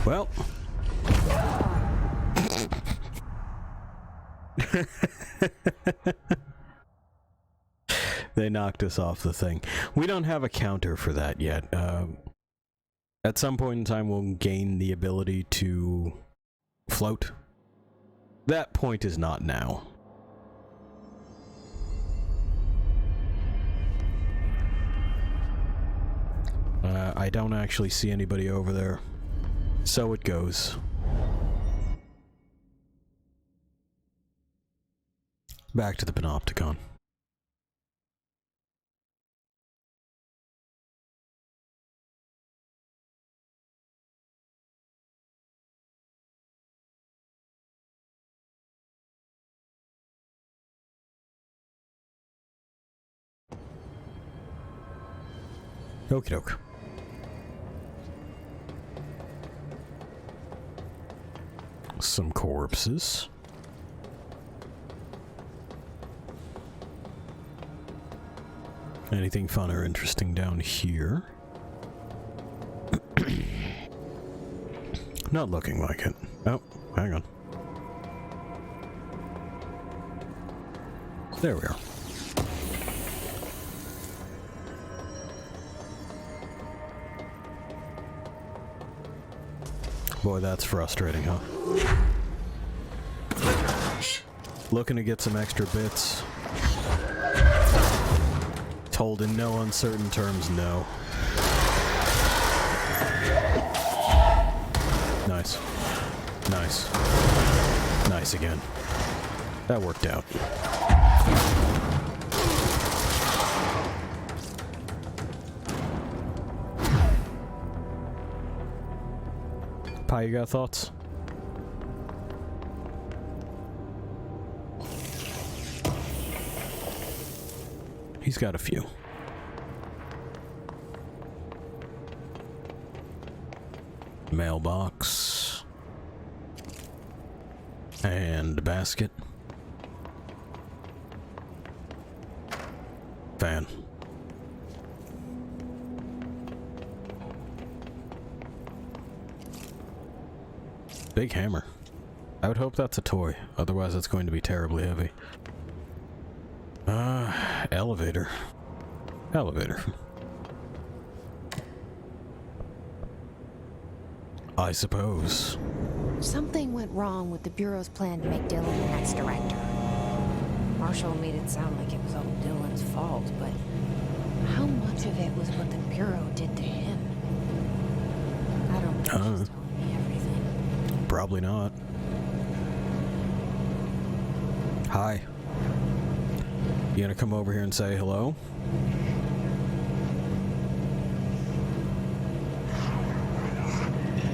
Well. They knocked us off the thing. We don't have a counter for that yet. At some point in time, we'll gain the ability to float. That point is not now. I don't actually see anybody over there. So it goes. Back to the Panopticon. Okie doke. Some corpses. Anything fun or interesting down here? Not looking like it. Oh, hang on. There we are. Boy, that's frustrating, huh? Looking to get some extra bits. Told in no uncertain terms, no. Nice. Nice. Nice again. That worked out. Pi, you got thoughts? He's got a few. Mailbox. And basket. Fan. Big hammer. I would hope that's a toy, otherwise it's going to be terribly heavy. Elevator. Elevator. I suppose. Something went wrong with the Bureau's plan to make Dylan the next director. Marshall made it sound like it was all Dylan's fault, but how much of it was what the Bureau did to him? I don't think she's telling me everything. Probably not. Hi. You gonna come over here and say hello?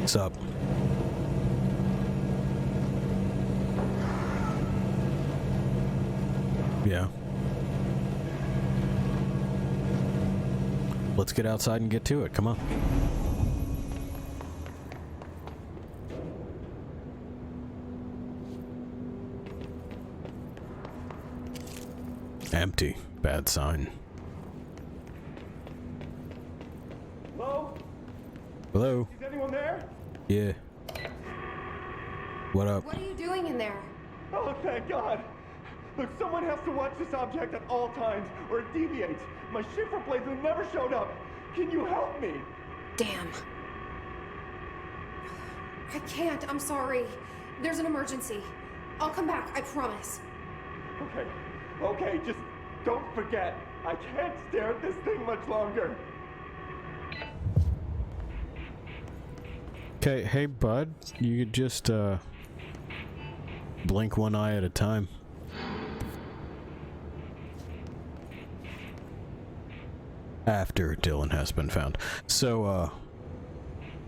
What's up? Yeah. Let's get outside and get to it. Come on. Empty. Bad sign. Hello? Hello? Is anyone there? Yeah. What up? What are you doing in there? Oh, thank God. Look, someone has to watch this object at all times, or it deviates. My shifter blazer never showed up. Can you help me? Damn. I can't. I'm sorry. There's an emergency. I'll come back. I promise. Okay. Okay, just don't forget. I can't stare at this thing much longer. Okay, hey bud, you could just blink one eye at a time. After Dylan has been found. So,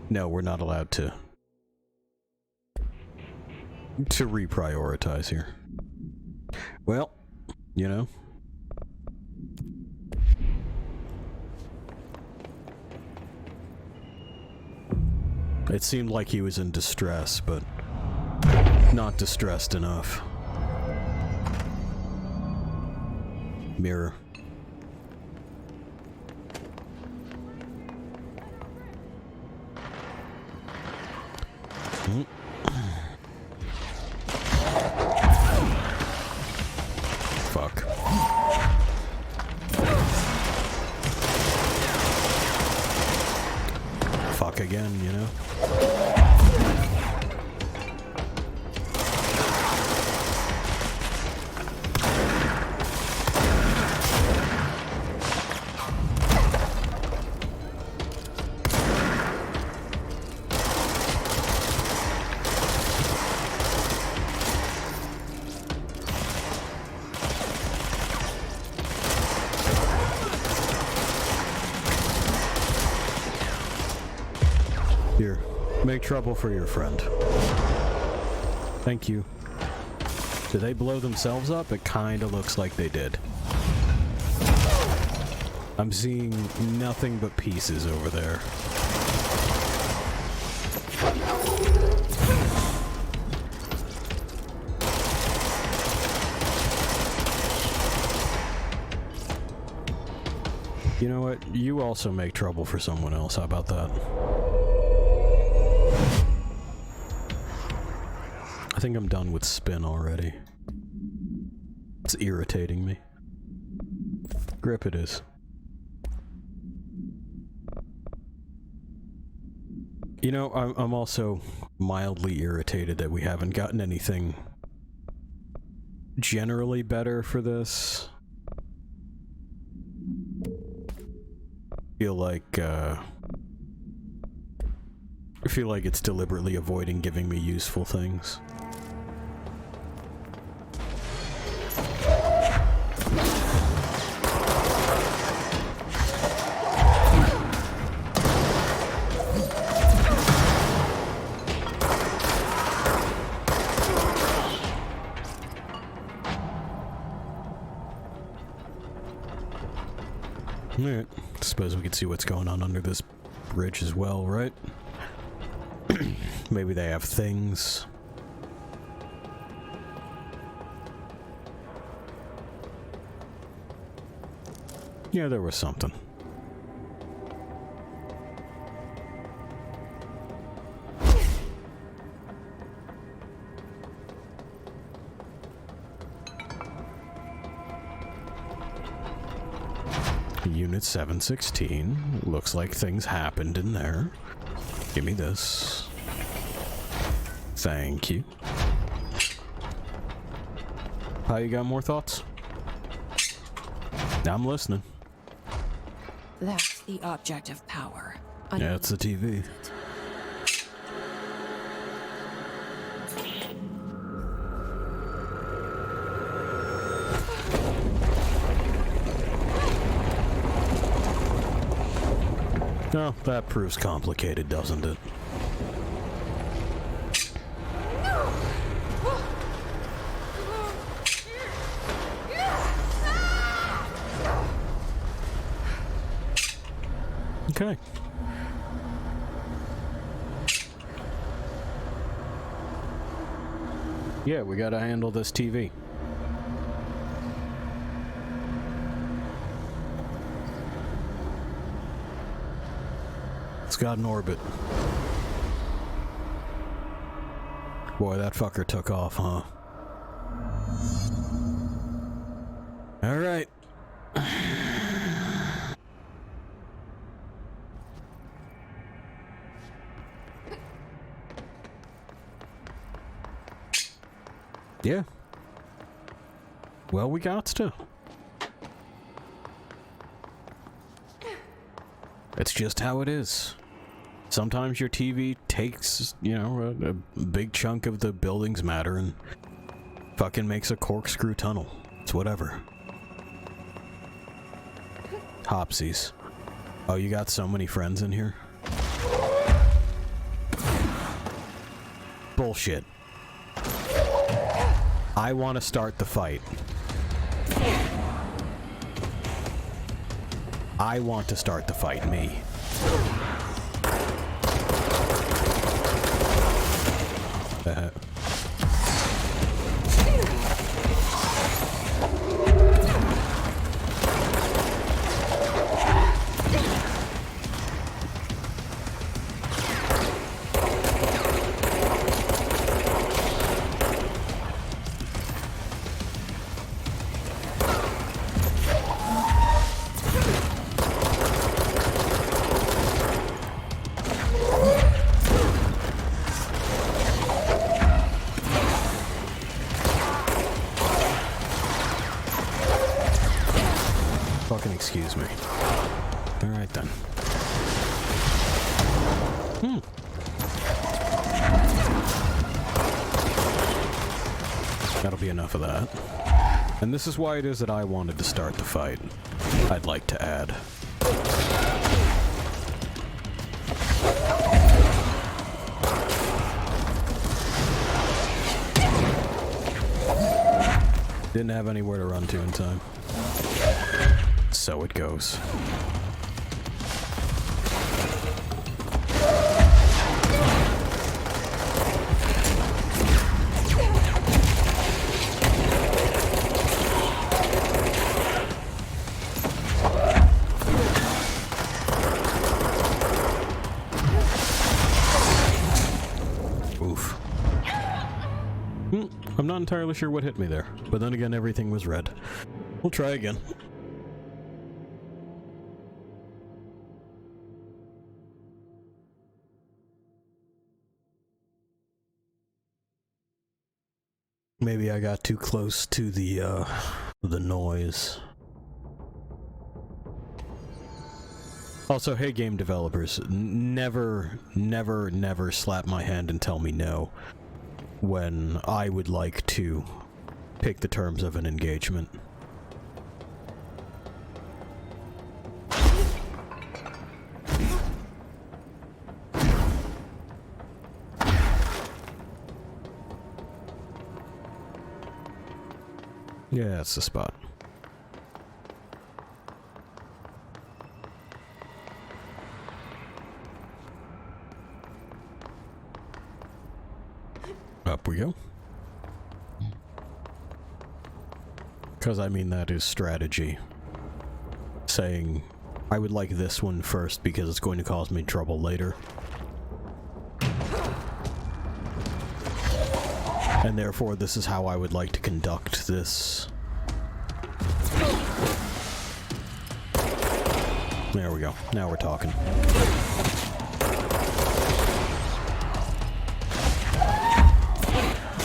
no, we're not allowed to reprioritize here. Well, you know. It seemed like he was in distress, but not distressed enough. Mirror. Fuck. luck again, you know? Here, make trouble for your friend. Thank you. Did they blow themselves up? It kinda looks like they did. I'm seeing nothing but pieces over there. You know what? You also make trouble for someone else. How about that? I think I'm done with spin already. It's irritating me. Grip it is. You know, I'm also mildly irritated that we haven't gotten anything generally better for this. I feel like it's deliberately avoiding giving me useful things. Alright, suppose we can see what's going on under this bridge as well, right? Maybe they have things. Yeah, there was something. Unit 716. Looks like things happened in there. Give me this. Thank you. How, you got more thoughts? I'm listening. That's the object of power. Yeah, it's the TV. No, that proves complicated, doesn't it? Okay. Yeah, we gotta handle this TV. It's got an orbit. Boy, that fucker took off, huh? All right. Yeah. Well, we got to. It's just how it is. Sometimes your TV takes, you know, a big chunk of the building's matter and fucking makes a corkscrew tunnel. It's whatever. Hopsies. Oh, you got so many friends in here? Bullshit. I want to start the fight. I want to start the fight, me. Fucking excuse me. Alright then. That'll be enough of that. And this is why it is that I wanted to start the fight. I'd like to add. Didn't have anywhere to run to in time. So it goes. I'm not entirely sure what hit me there, but then again everything was red. We'll try again. Maybe I got too close to the noise. Also, hey game developers, never slap my hand and tell me no when I would like to pick the terms of an engagement. Yeah, that's the spot. Up we go. Because I mean that is strategy. Saying, I would like this one first because it's going to cause me trouble later. And therefore this is how I would like to conduct this. There we go. Now we're talking.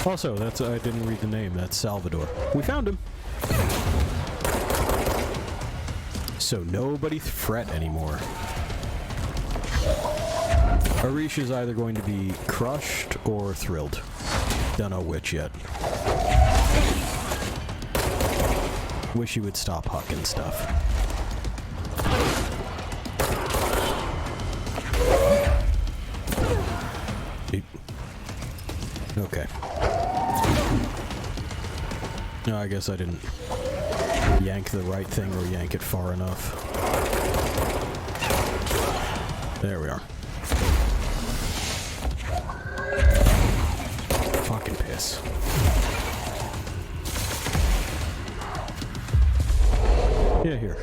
Also, that's I didn't read the name. That's Salvador. We found him. So nobody fret anymore. Arish is either going to be crushed or thrilled. Don't know which yet. Wish you would stop hucking stuff. Okay. No, I guess I didn't yank the right thing or yank it far enough. There we are. Fucking piss. Yeah, here.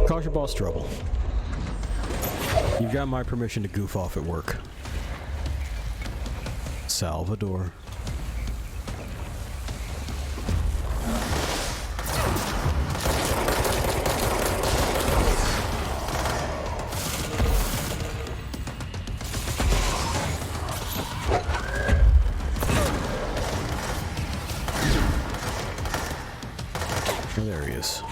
Cause your boss trouble. You've got my permission to goof off at work. Salvador. There he is.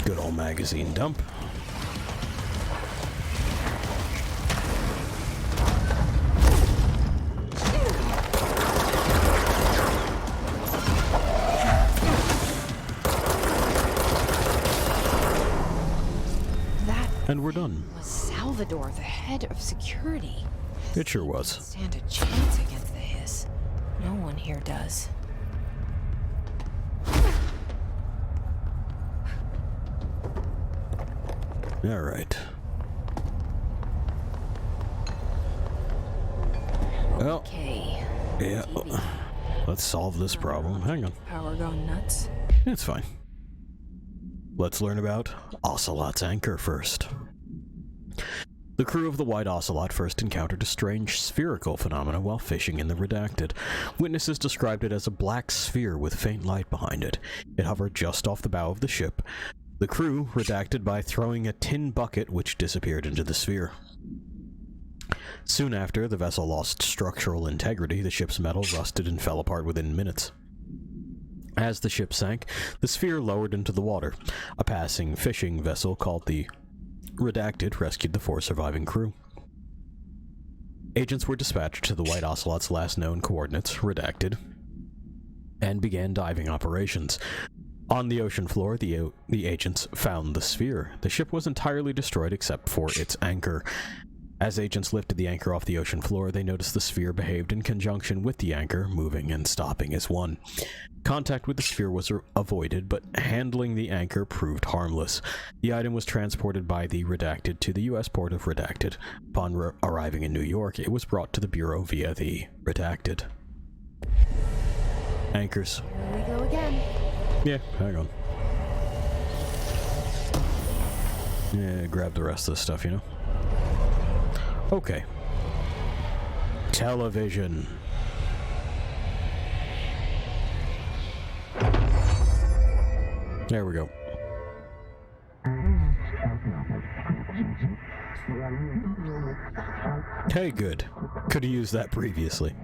Good old magazine dump. And we're done. Was Salvador the head of security? It sure was. Stand a chance against the Hiss. No one here does. All right. Well, Okay. yeah. Let's solve this problem. Hang on. Power going nuts. It's fine. Let's learn about Ocelot's anchor first. The crew of the White Ocelot first encountered a strange spherical phenomena while fishing in the Redacted. Witnesses described it as a black sphere with faint light behind it. It hovered just off the bow of the ship. The crew redacted by throwing a tin bucket which disappeared into the sphere. Soon after, the vessel lost structural integrity. The ship's metal rusted and fell apart within minutes. As the ship sank, the sphere lowered into the water. A passing fishing vessel called the Redacted rescued the 4 surviving crew. Agents were dispatched to the White Ocelot's last known coordinates, Redacted, and began diving operations. On the ocean floor, the agents found the sphere. The ship was entirely destroyed except for its anchor. As agents lifted the anchor off the ocean floor, they noticed the sphere behaved in conjunction with the anchor, moving and stopping as one. Contact with the sphere was avoided, but handling the anchor proved harmless. The item was transported by the Redacted to the U.S. port of Redacted. Upon arriving in New York, it was brought to the Bureau via the Redacted. Anchors. Here we go again. Yeah, hang on. Yeah, grab the rest of this stuff, you know? Okay. Television. There we go. Hey, good. Could have used that previously.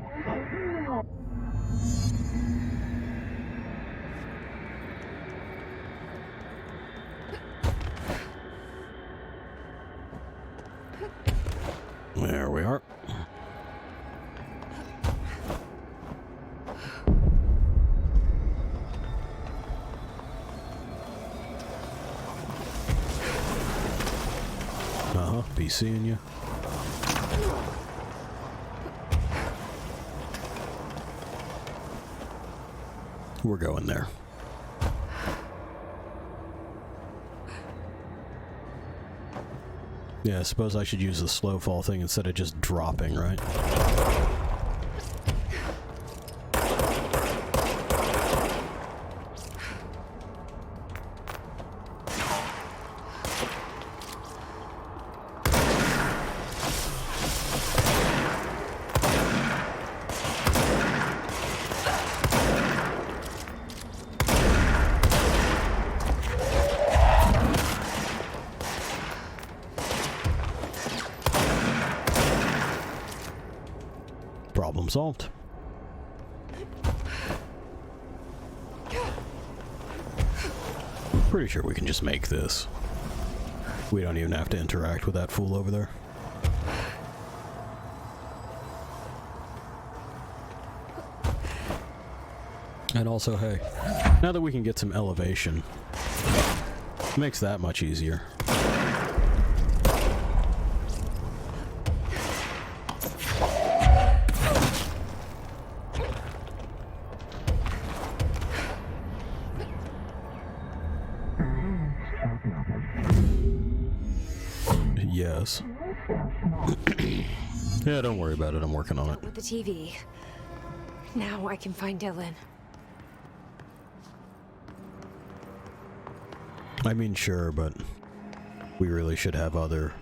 There we are. Be seeing you. We're going there. Yeah, I suppose I should use the slow fall thing instead of just dropping, right? Problem solved. Pretty sure we can just make this. We don't even have to interact with that fool over there. And also, hey, now that we can get some elevation, it makes that much easier. Yes. Yeah, don't worry about it. I'm working on it. With the TV. Now I can find Dylan. I mean, sure, but we really should have other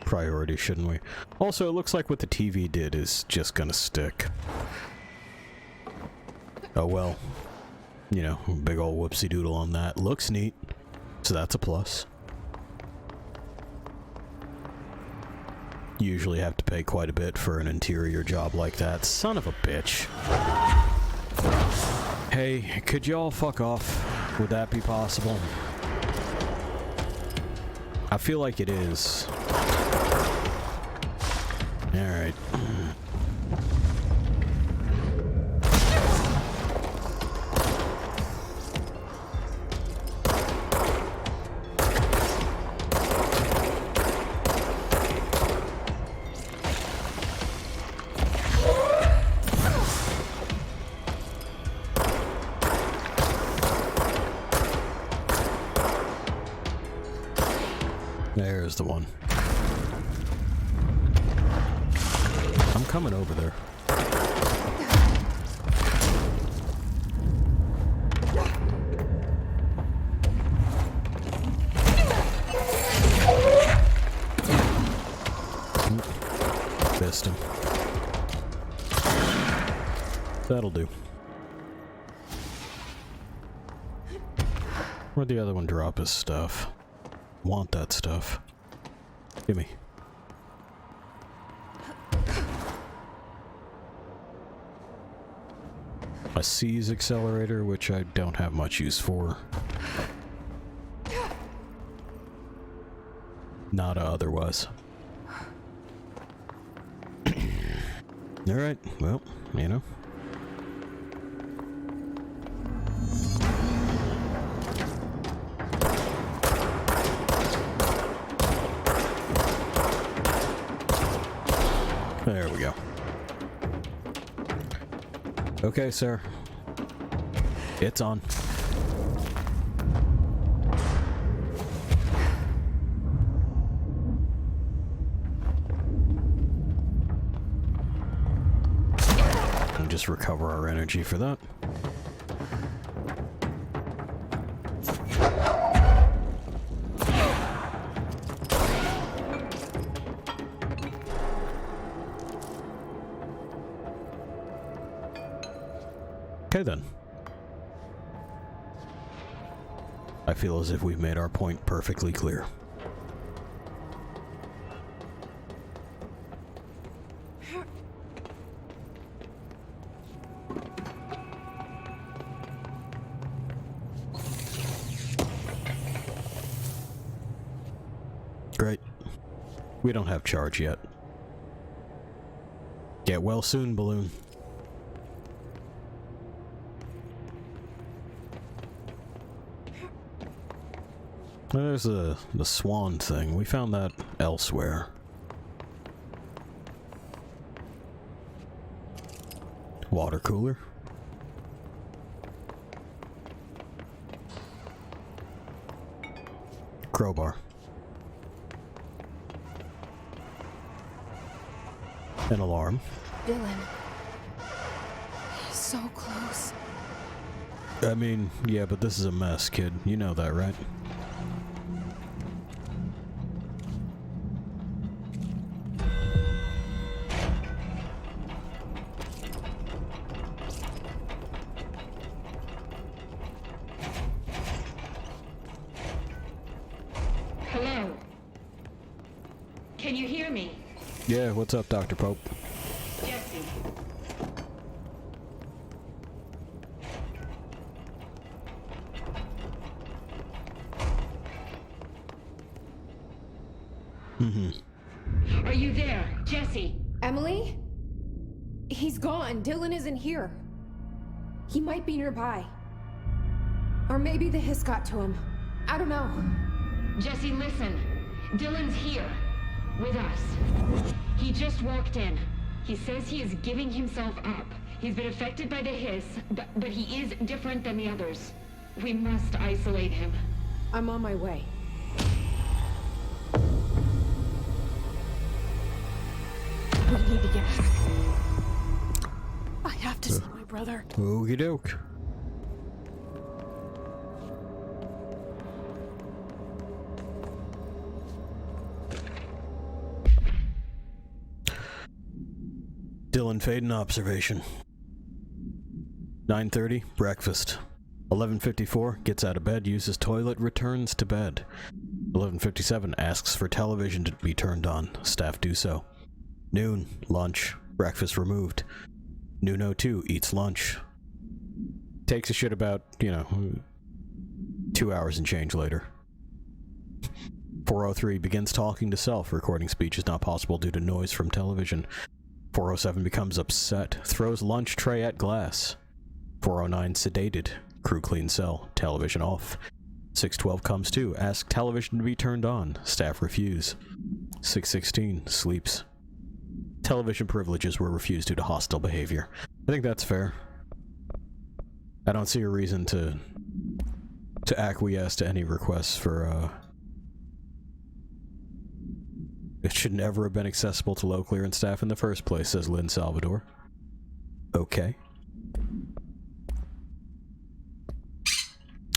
priorities, shouldn't we? Also, it looks like what the TV did is just gonna stick. Oh well. You know, big ol' whoopsie doodle on that. Looks neat, so that's a plus. Usually have to pay quite a bit for an interior job like that. Son of a bitch. Hey, could y'all fuck off? Would that be possible? I feel like it is. Alright. There's the one. I'm coming over there. missed him. That'll do. Where'd the other one drop his stuff? Want that stuff. Gimme. A C's accelerator, which I don't have much use for. Nada otherwise. Alright, well, you know. There we go. Okay, sir. It's on. And just recover our energy for that. Okay then. I feel as if we've made our point perfectly clear. Great. We don't have charge yet. Get well soon, Balloon. There's the swan thing. We found that elsewhere. Water cooler. Crowbar. An alarm. Dylan. He's so close. I mean, yeah, but this is a mess, kid. You know that, right? Hello? Can you hear me? Yeah, what's up, Dr. Pope? Jesse. Are you there, Jesse? Emily? He's gone. Dylan isn't here. He might be nearby. Or maybe the hiss got to him. I don't know. Jesse, listen. Dylan's here. With us. He just walked in. He says he is giving himself up. He's been affected by the hiss, but he is different than the others. We must isolate him. I'm on my way. We need to get back. I have to see my brother. Okie doke. Dylan Faden observation. 9:30, breakfast. 11:54, gets out of bed, uses toilet, returns to bed. 11:57, asks for television to be turned on. Staff do so. Noon, lunch, breakfast removed. Noon 02, eats lunch. Takes a shit about, 2 hours and change later. 4:03, begins talking to self. Recording speech is not possible due to noise from television. 4:07, becomes upset. Throws lunch tray at glass. 4:09, sedated. Crew clean cell. Television off. 6:12, comes to. Asks television to be turned on. Staff refuse. 6:16, sleeps. Television privileges were refused due to hostile behavior. I think that's fair. I don't see a reason to acquiesce to any requests for, It should never have been accessible to low clearance staff in the first place, says Lynn Salvador. Okay.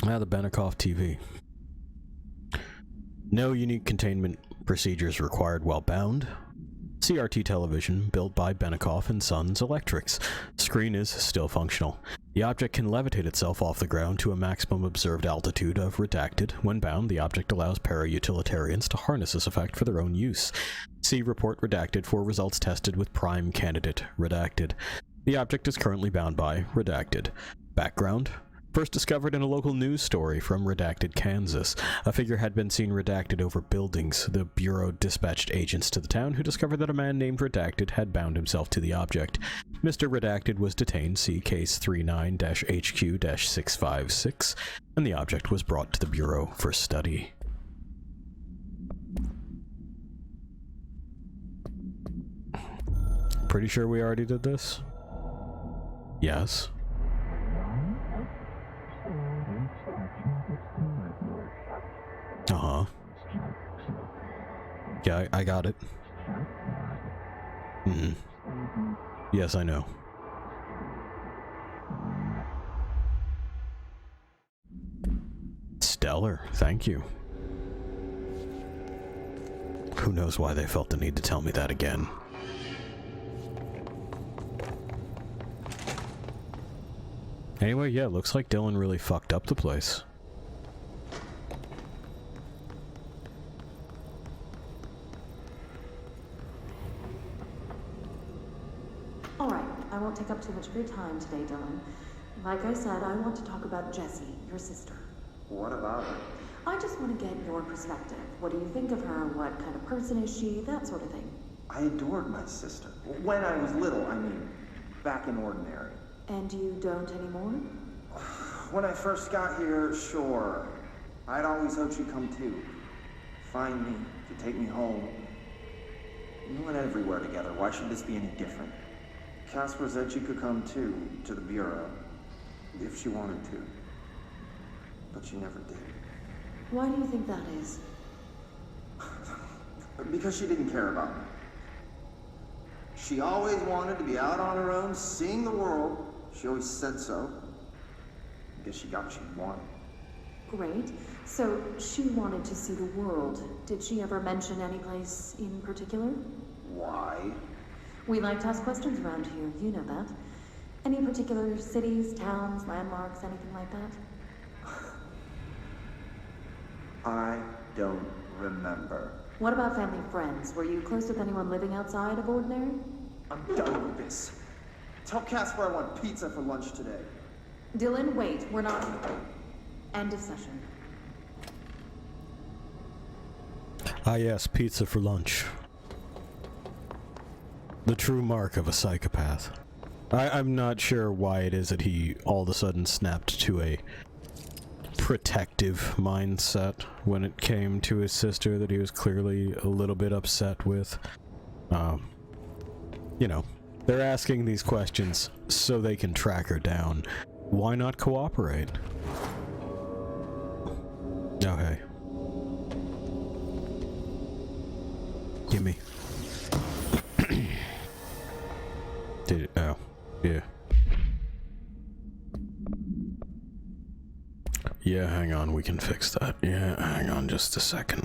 The Benikoff TV. No unique containment procedures required while bound. CRT television built by Benikoff and Sons Electrics. Screen is still functional. The object can levitate itself off the ground to a maximum observed altitude of redacted. When bound, the object allows para-utilitarians to harness this effect for their own use. See report redacted for results tested with prime candidate redacted. The object is currently bound by redacted. Background: first discovered in a local news story from redacted Kansas. A figure had been seen redacted over buildings. The Bureau dispatched agents to the town who discovered that a man named Redacted had bound himself to the object. Mr. Redacted was detained, see case 39-HQ-656, and the object was brought to the Bureau for study. Pretty sure we already did this? Yes. Uh-huh. Yeah, I got it. Yes, I know. Stellar, thank you. Who knows why they felt the need to tell me that again. Anyway, yeah, looks like Dylan really fucked up the place. Alright, I won't take up too much of your time today, Dylan. Like I said, I want to talk about Jessie, your sister. What about her? I just want to get your perspective. What do you think of her? What kind of person is she? That sort of thing. I adored my sister. When I was little, I mean, back in ordinary. And you don't anymore? When I first got here, sure. I'd always hoped she'd come too. Find me, to take me home. We went everywhere together. Why should this be any different? Casper said she could come too, to the Bureau, if she wanted to. But she never did. Why do you think that is? Because she didn't care about me. She always wanted to be out on her own, seeing the world. She always said so. I guess she got what she wanted. Great. So, she wanted to see the world. Did she ever mention any place in particular? Why? We like to ask questions around here, you know that. Any particular cities, towns, landmarks, anything like that? I don't remember. What about family friends? Were you close with anyone living outside of ordinary? I'm done with this. Tell Casper I want pizza for lunch today. Dylan, wait. We're not... End of session. Ah yes, pizza for lunch. The true mark of a psychopath. I'm not sure why it is that he all of a sudden snapped to a protective mindset when it came to his sister that he was clearly a little bit upset with. You know, they're asking these questions so they can track her down. Why not cooperate? Okay. Gimme. Did it? Oh, yeah. Yeah, hang on, we can fix that. Yeah, hang on just a second,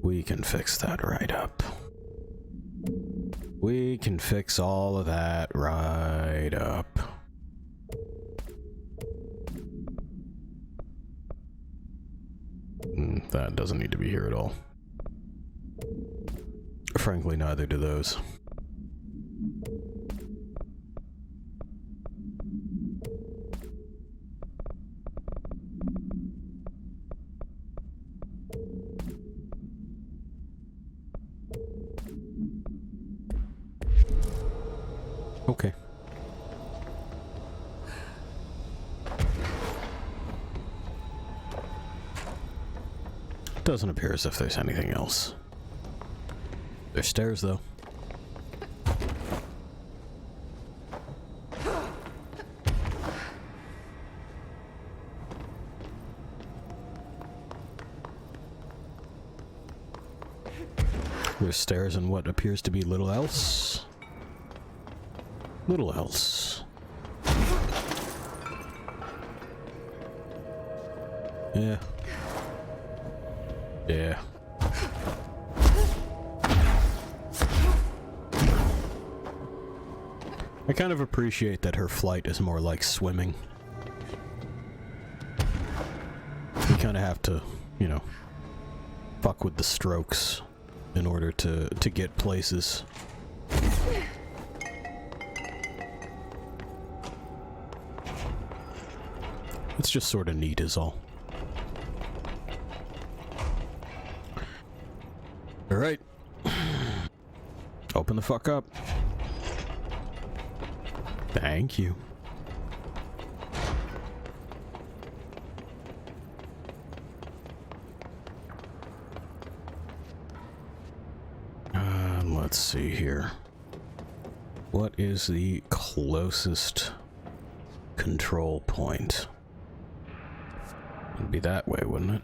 we can fix that right up. We can fix all of that right up. That doesn't need to be here at all. Frankly, neither do those. Okay. Doesn't appear as if there's anything else. There's stairs, though. There's stairs and what appears to be little else. Little else. Yeah. Yeah. I kind of appreciate that her flight is more like swimming. You kind of have to, you know, fuck with the strokes in order to get places. It's just sort of neat is all. Alright. Open the fuck up. Thank you. Let's see here. What is the closest control point? It'd be that way, wouldn't it?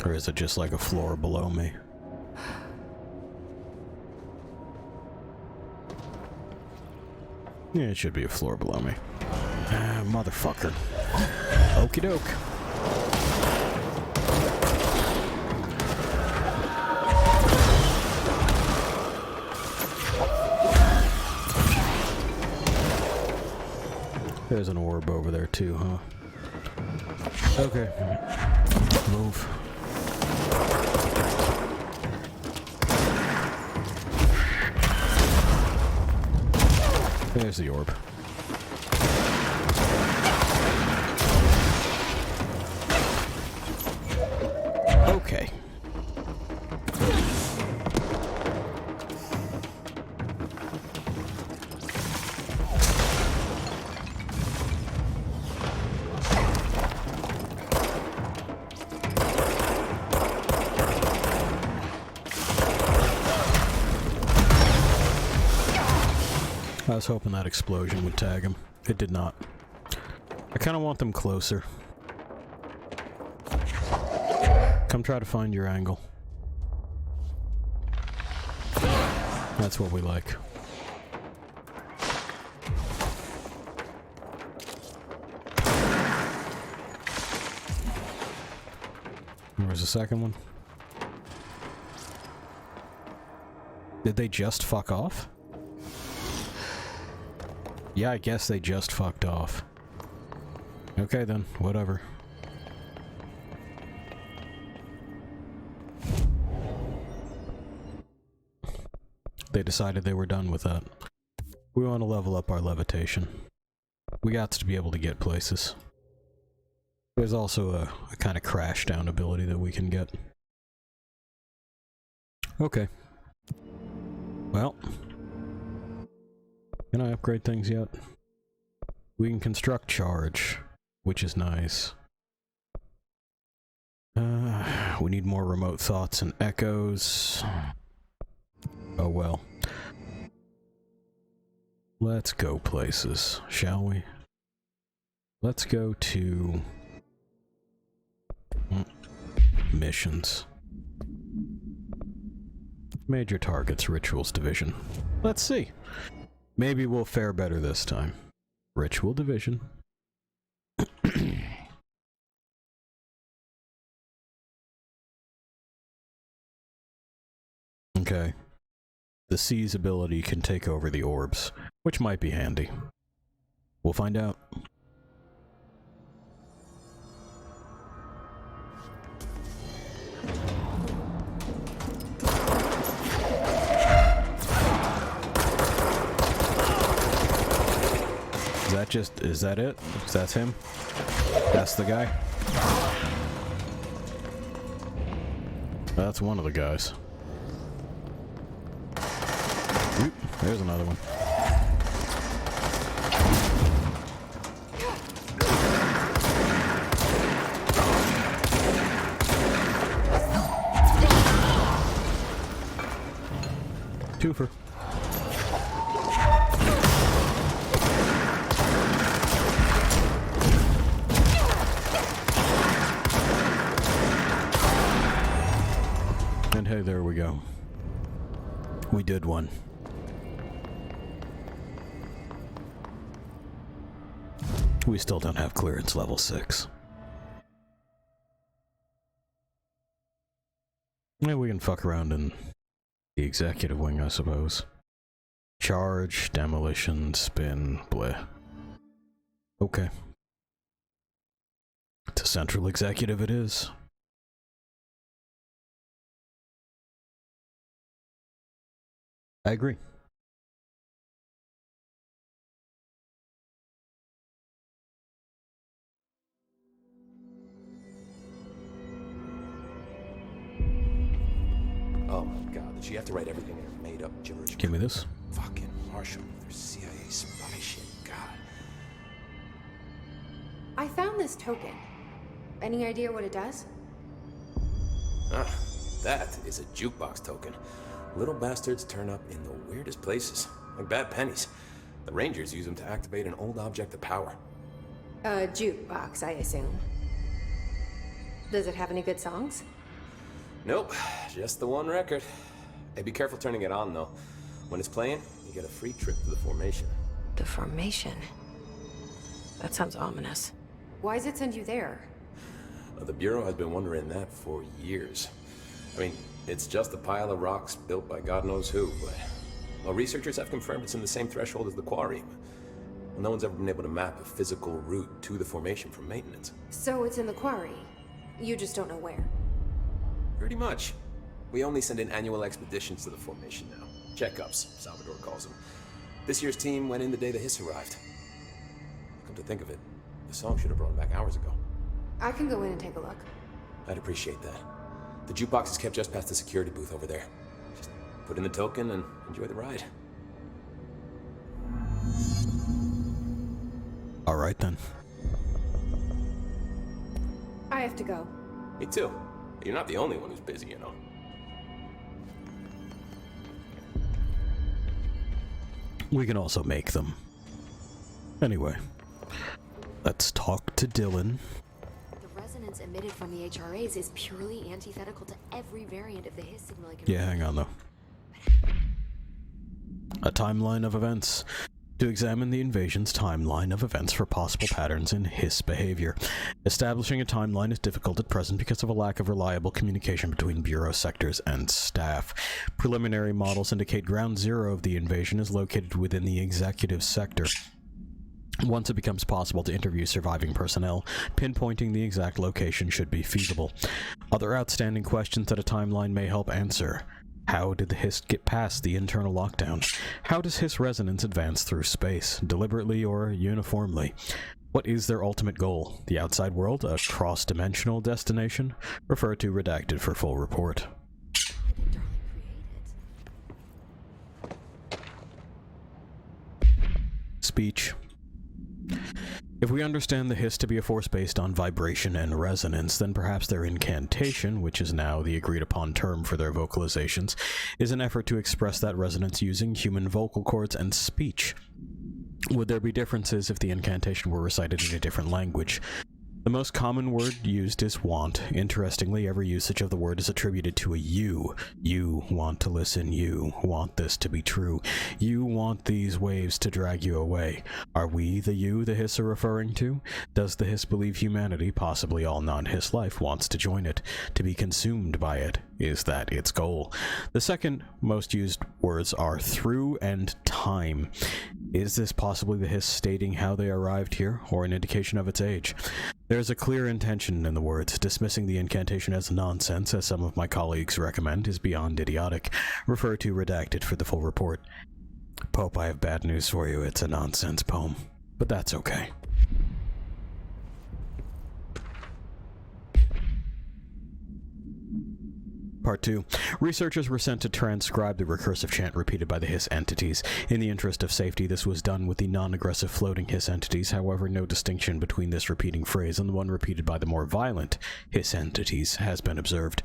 Or is it just like a floor below me? Yeah, it should be a floor below me. Motherfucker. Okie doke. There's an orb over there too, huh? Okay. Move. There's the orb. Okay. I was hoping that explosion would tag him. It did not. I kind of want them closer. Come try to find your angle. That's what we like. Where's the second one? Did they just fuck off? Yeah, I guess they just fucked off. Okay then, whatever. They decided they were done with that. We want to level up our levitation. We got to be able to get places. There's also a kind of crash down ability that we can get. Okay. Well. Can I upgrade things yet? We can construct charge, which is nice. We need more remote thoughts and echoes. Oh well. Let's go places, shall we? Let's go to missions. Major targets, rituals division. Let's see. Maybe we'll fare better this time. Ritual division. Okay. The C's ability can take over the orbs, which might be handy. We'll find out. Is that it? That's him? That's the guy? That's one of the guys. Oop, there's another one. Twofer. And hey, there we go. We did one. We still don't have clearance level 6. Yeah, we can fuck around in the executive wing, I suppose. Charge, demolition, spin, bleh. Okay. To central executive it is. I agree. Oh my god, did she have to write everything in her made-up gibberish? Give me this. Fucking Marshall with her CIA spy shit, god. I found this token. Any idea what it does? Ah, that is a jukebox token. Little bastards turn up in the weirdest places, like bad pennies. The Rangers use them to activate an old object of power. A jukebox, I assume. Does it have any good songs? Nope, just the one record. Hey, be careful turning it on, though. When it's playing, you get a free trip to the formation. The formation? That sounds ominous. Why does it send you there? The Bureau has been wondering that for years. I mean, it's just a pile of rocks built by God knows who, but... Well, researchers have confirmed it's in the same threshold as the quarry. Well, no one's ever been able to map a physical route to the formation from maintenance. So it's in the quarry. You just don't know where. Pretty much. We only send in annual expeditions to the formation now. Checkups, Salvador calls them. This year's team went in the day the hiss arrived. Come to think of it, the song should have brought them back hours ago. I can go in and take a look. I'd appreciate that. The jukebox is kept just past the security booth over there. Just put in the token and enjoy the ride. All right then. I have to go. Me too. You're not the only one who's busy, you know. We can also make them. Anyway, let's talk to Dylan. The resonance emitted from the HRAs is purely antithetical to every variant of the Hiss signal. Yeah, hang on though. A timeline of events. To examine the invasion's timeline of events for possible patterns in Hiss behavior. Establishing a timeline is difficult at present because of a lack of reliable communication between Bureau sectors and staff. Preliminary models indicate ground zero of the invasion is located within the executive sector. Once it becomes possible to interview surviving personnel, pinpointing the exact location should be feasible. Other outstanding questions that a timeline may help answer. How did the Hiss get past the internal lockdown? How does Hiss resonance advance through space, deliberately or uniformly? What is their ultimate goal? The outside world? A cross-dimensional destination? Refer to redacted for full report. Speech. If we understand the Hiss to be a force based on vibration and resonance, then perhaps their incantation, which is now the agreed-upon term for their vocalizations, is an effort to express that resonance using human vocal cords and speech. Would there be differences if the incantation were recited in a different language? The most common word used is want. Interestingly, every usage of the word is attributed to a you. You want to listen. You want this to be true. You want these waves to drag you away. Are we the you the Hiss are referring to? Does the Hiss believe humanity, possibly all non-Hiss life, wants to join it, to be consumed by it? Is that its goal? The second most used words are through and time. Is this possibly the Hiss stating how they arrived here, or an indication of its age? There is a clear intention in the words. Dismissing the incantation as nonsense, as some of my colleagues recommend, is beyond idiotic. Refer to redacted for the full report. Pope, I have bad news for you. It's a nonsense poem. But that's okay. Part 2. Researchers were sent to transcribe the recursive chant repeated by the Hiss entities. In the interest of safety, this was done with the non-aggressive floating Hiss entities. However, no distinction between this repeating phrase and the one repeated by the more violent Hiss entities has been observed.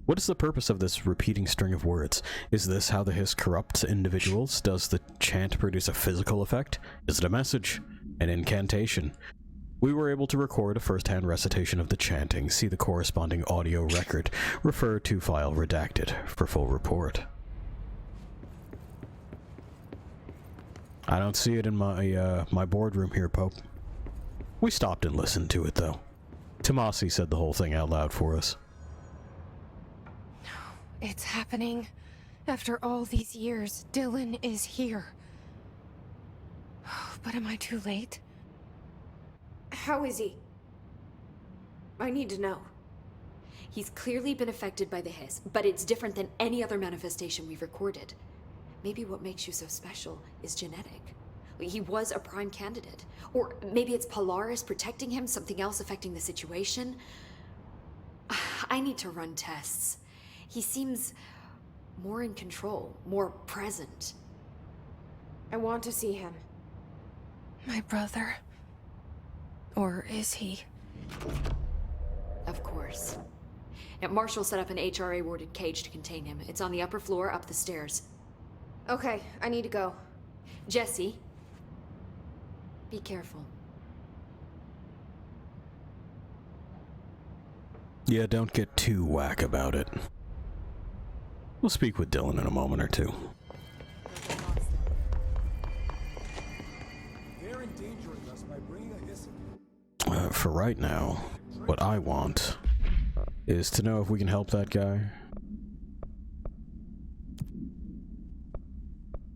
What is the purpose of this repeating string of words? Is this how the Hiss corrupts individuals? Does the chant produce a physical effect? Is it a message? An incantation? We were able to record a first-hand recitation of the chanting. See the corresponding audio record. Refer to file redacted for full report. I don't see it in my my boardroom here, Pope. We stopped and listened to it, though. Tomasi said the whole thing out loud for us. It's happening. After all these years, Dylan is here. But am I too late? How is he? I need to know. He's clearly been affected by the hiss, but it's different than any other manifestation we've recorded. Maybe what makes you so special is genetic. He was a prime candidate. Or maybe it's Polaris protecting him, something else affecting the situation. I need to run tests. He seems more in control, more present. I want to see him. My brother? Or is he? Of course. And Marshall set up an HRA-warded cage to contain him. It's on the upper floor, up the stairs. Okay, I need to go. Jesse, be careful. Yeah, don't get too whack about it. We'll speak with Dylan in a moment or two. They're endangering us by bringing a hiss. For right now, what I want is to know if we can help that guy.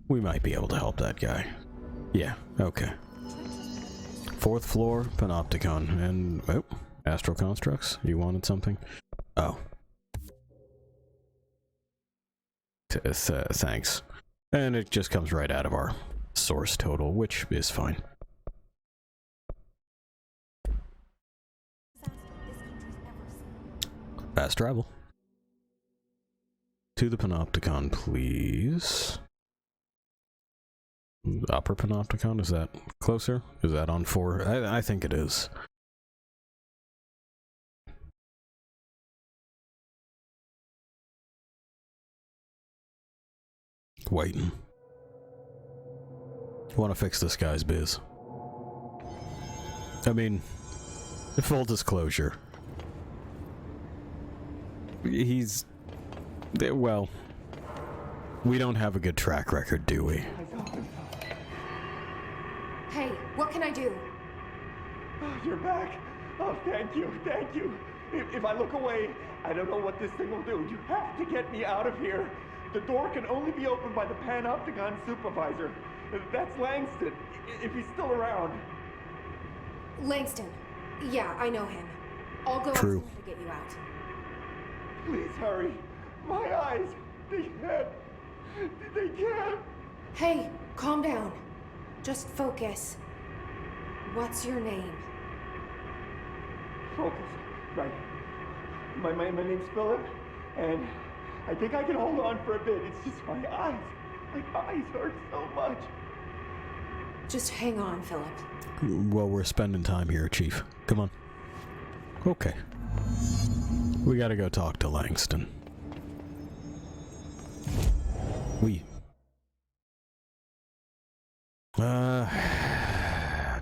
We might be able to help that guy. Yeah, okay. 4th floor, Panopticon, and... oh, Astral Constructs? You wanted something? Oh. Thanks. And it just comes right out of our source total, which is fine. Fast travel. To the Panopticon, please. Upper Panopticon, is that closer? Is that on 4? I think it is. Waiting. Want to fix this guy's biz. I mean, full disclosure. He's... well, we don't have a good track record, do we? Hey, what can I do? Oh, you're back. Oh, thank you, thank you. If I look away, I don't know what this thing will do. You have to get me out of here. The door can only be opened by the Panopticon supervisor. That's Langston, if he's still around. Langston. Yeah, I know him. I'll go True. to get you out. Please hurry. My eyes, they can't. Hey, calm down. Just focus. What's your name? Focus. Right. My name's Philip, and I think I can hold on for a bit. It's just my eyes. My eyes hurt so much. Just hang on, Philip. Well, we're spending time here, Chief. Come on. Okay. We gotta go talk to Langston.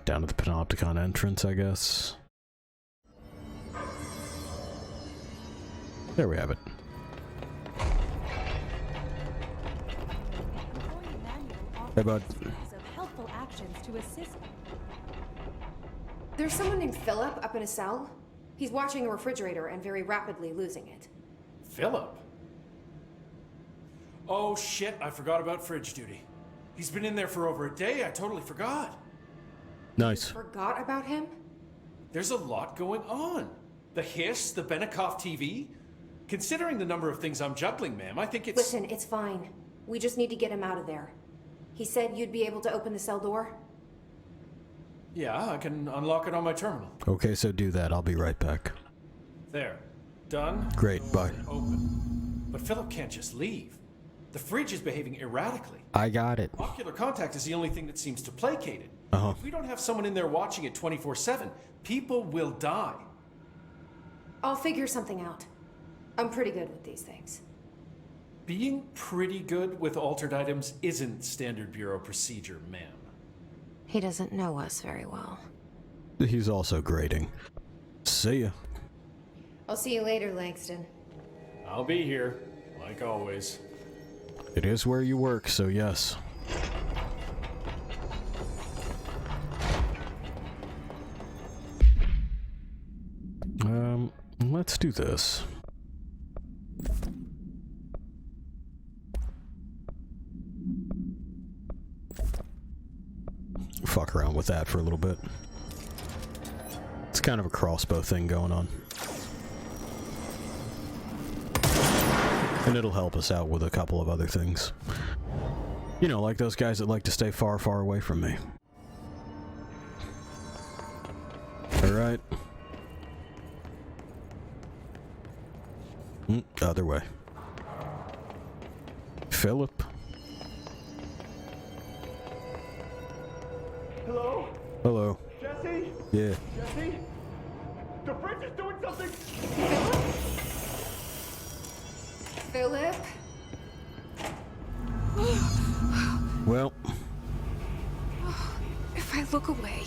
Down at the Panopticon entrance, I guess. There we have it. Hey, bud. Helpful actions to assist. There's someone named Philip up in a cell. He's watching a refrigerator and very rapidly losing it. Philip? Oh shit, I forgot about fridge duty. He's been in there for over a day, I totally forgot. Nice. Forgot about him? There's a lot going on. The hiss, the Benikoff TV. Considering the number of things I'm juggling, ma'am, I think it's... Listen, it's fine. We just need to get him out of there. He said you'd be able to open the cell door? Yeah, I can unlock it on my terminal. Okay, so do that. I'll be right back. There. Done. Great, bye. Open. But Philip can't just leave. The fridge is behaving erratically. I got it. Ocular contact is the only thing that seems to placate it. Uh-huh. If we don't have someone in there watching it 24/7, people will die. I'll figure something out. I'm pretty good with these things. Being pretty good with altered items isn't standard Bureau procedure, ma'am. He doesn't know us very well. He's also grading. See ya. I'll see you later, Langston. I'll be here, like always. It is where you work, so yes. Let's do this. around with that for a little bit. It's kind of a crossbow thing going on. And it'll help us out with a couple of other things. You know, like those guys that like to stay far, far away from me. Alright. Other way. Philip. Hello? Hello. Jesse? Yeah. Jesse? The fridge is doing something! Philip? Well. If I look away,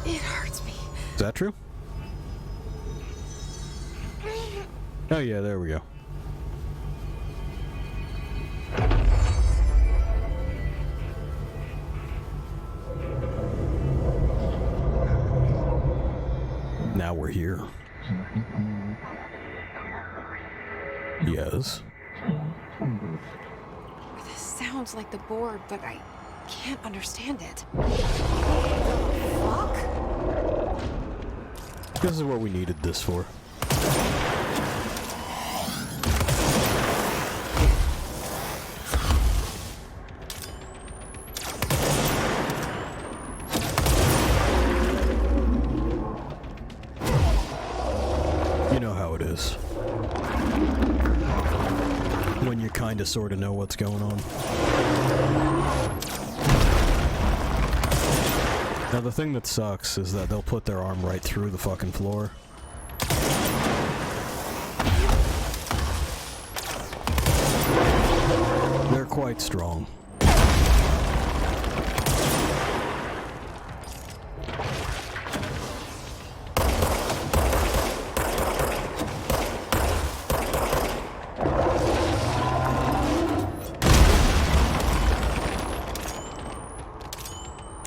it hurts me. Is that true? Oh yeah, there we go. Now we're here. Yes. This sounds like the board, but I can't understand it. Fuck? This is what we needed this for. You know how it is. When you kinda sorta know what's going on. Now the thing that sucks is that they'll put their arm right through the fucking floor. They're quite strong.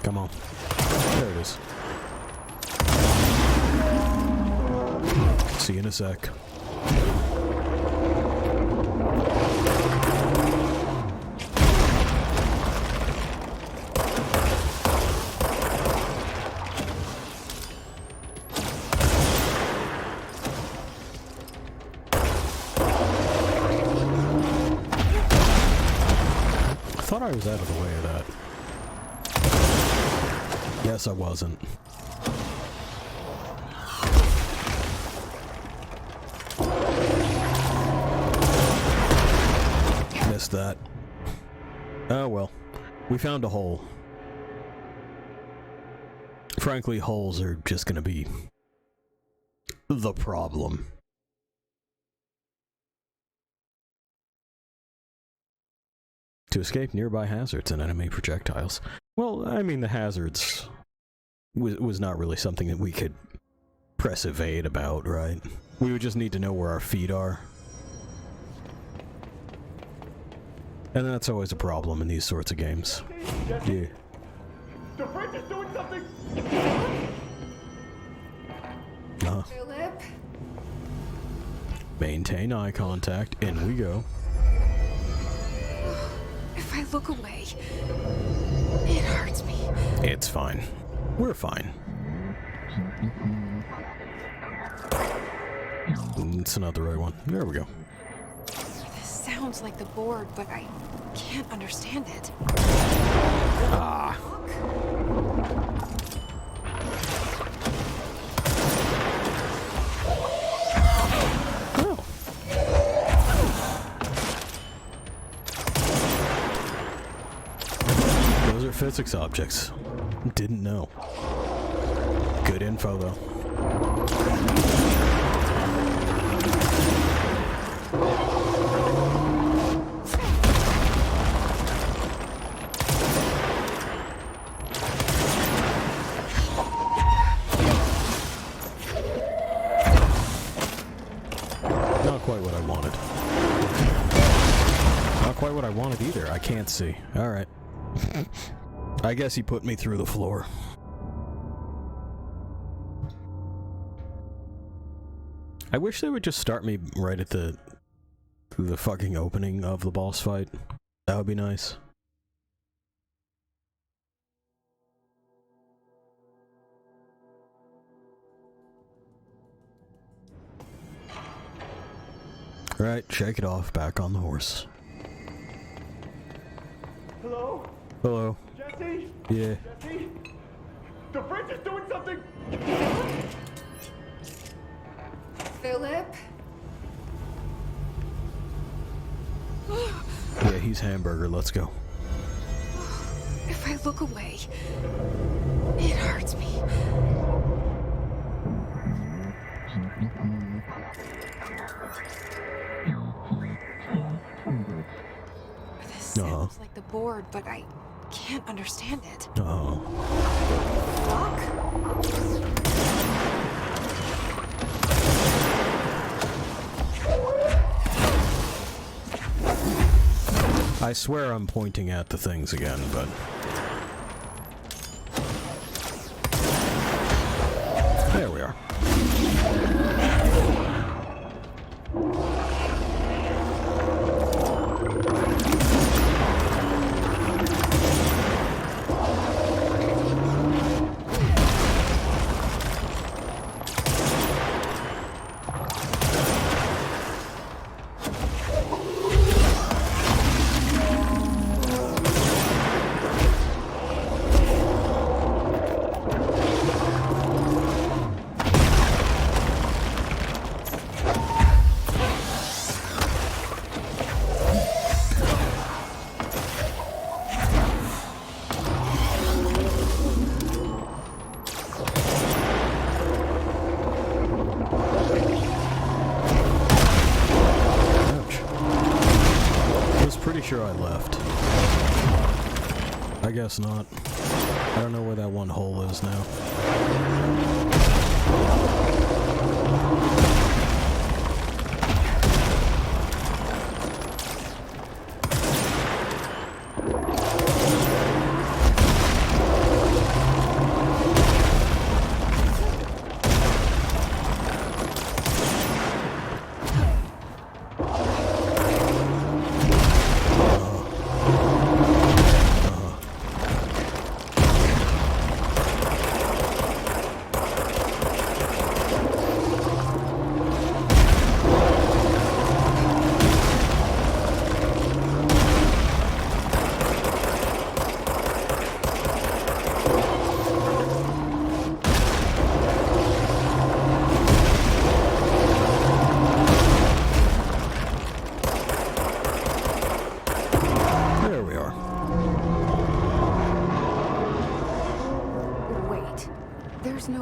Come on. There it is. See you in a sec. I thought I was out of the way of that. Yes, I wasn't. Missed that. Oh well. We found a hole. Frankly, holes are just gonna be the problem. To escape nearby hazards and enemy projectiles. Well, I mean, the hazards was not really something that we could press evade about, right? We would just need to know where our feet are. And that's always a problem in these sorts of games. Yeah. The fridge is doing something! Philip? Maintain eye contact, in we go. If I look away, it hurts me. It's fine. We're fine. It's not the right one. There we go. This sounds like the board, but I can't understand it. Ah. Oh. Those are physics objects. Didn't know. Good info, though. Not quite what I wanted. Not quite what I wanted either. I can't see. Alright. I guess he put me through the floor. I wish they would just start me right at the fucking opening of the boss fight. That would be nice. Right, shake it off. Back on the horse. Hello? Hello. Jesse? Yeah. Jesse? The fridge is doing something! Philip? Yeah, he's hamburger. Let's go. If I look away, it hurts me. This sounds like the board, but I can't understand it. Uh-oh. I swear I'm pointing at the things again, but... There we are. Sure I left. I guess not. I don't know where that one hole is now.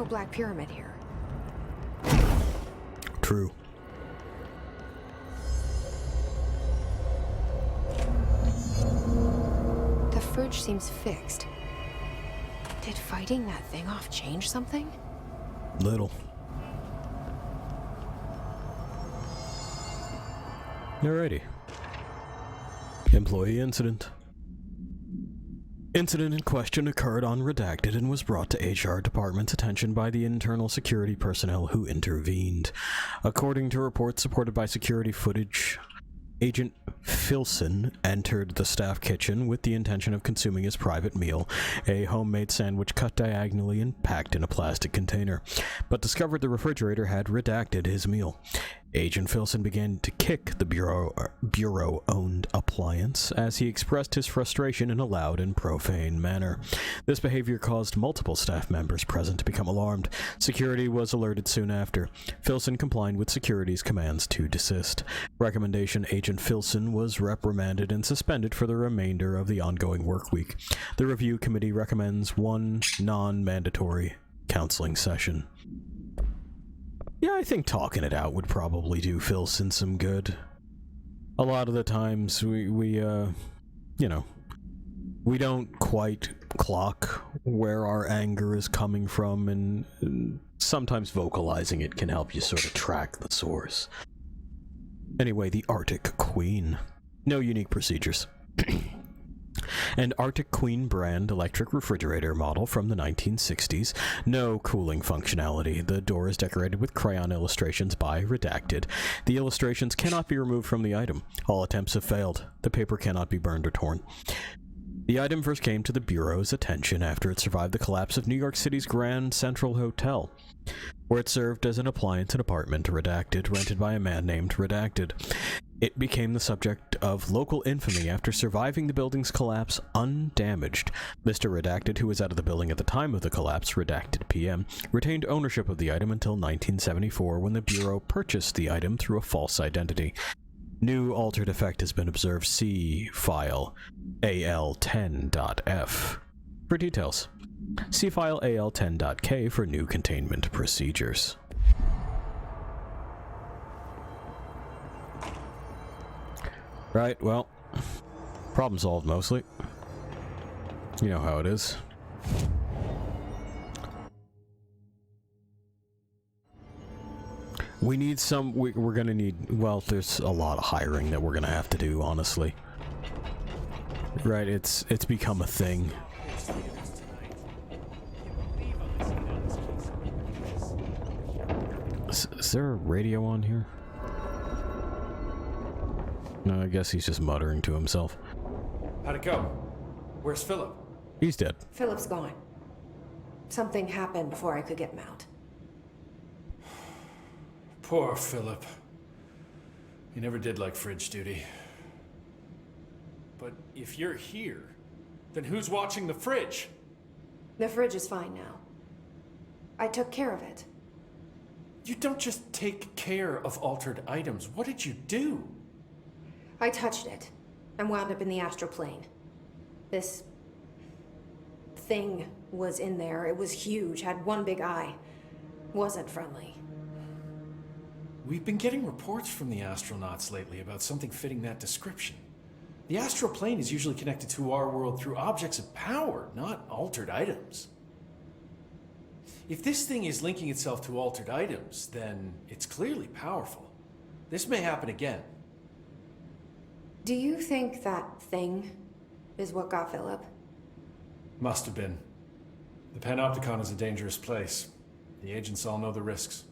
Black Pyramid here. True. The fridge seems fixed. Did fighting that thing off change something? Little. Alrighty. Employee incident. Incident in question occurred on Redacted and was brought to HR Department's attention by the internal security personnel who intervened. According to reports supported by security footage, Agent Filson entered the staff kitchen with the intention of consuming his private meal, a homemade sandwich cut diagonally and packed in a plastic container, but discovered the refrigerator had redacted his meal. Agent Filson began to kick the Bureau-owned appliance as he expressed his frustration in a loud and profane manner. This behavior caused multiple staff members present to become alarmed. Security was alerted soon after. Filson complied with security's commands to desist. Recommendation: Agent Filson was reprimanded and suspended for the remainder of the ongoing work week. The review committee recommends one non-mandatory counseling session. Yeah, I think talking it out would probably do Filson some good. A lot of the times we don't quite clock where our anger is coming from, and sometimes vocalizing it can help you sort of track the source. Anyway, the Arctic Queen. No unique procedures. An Arctic Queen brand electric refrigerator model from the 1960s. No cooling functionality. The door is decorated with crayon illustrations by Redacted. The illustrations cannot be removed from the item. All attempts have failed. The paper cannot be burned or torn. The item first came to the Bureau's attention after it survived the collapse of New York City's Grand Central Hotel. where it served as an appliance and apartment, Redacted, rented by a man named Redacted. It became the subject of local infamy after surviving the building's collapse undamaged. Mr. Redacted, who was out of the building at the time of the collapse, Redacted PM, retained ownership of the item until 1974 when the Bureau purchased the item through a false identity. New altered effect has been observed. See file AL10.F for details. See file AL10.K for new containment procedures. Right, well, problem solved mostly. You know how it is. We need some, we're gonna need, well, there's a lot of hiring that we're gonna have to do, honestly. Right, it's become a thing. Is there a radio on here? No, I guess he's just muttering to himself. How'd it go? Where's Philip? He's dead. Philip's gone. Something happened before I could get him out. Poor Philip. He never did like fridge duty. But if you're here, then who's watching the fridge? The fridge is fine now. I took care of it. You don't just take care of altered items. What did you do? I touched it and wound up in the astral plane. This thing was in there. It was huge, had one big eye. Wasn't friendly. We've been getting reports from the astronauts lately about something fitting that description. The astral plane is usually connected to our world through objects of power, not altered items. If this thing is linking itself to altered items, then it's clearly powerful. This may happen again. Do you think that thing is what got Philip? Must have been. The Panopticon is a dangerous place. The agents all know the risks.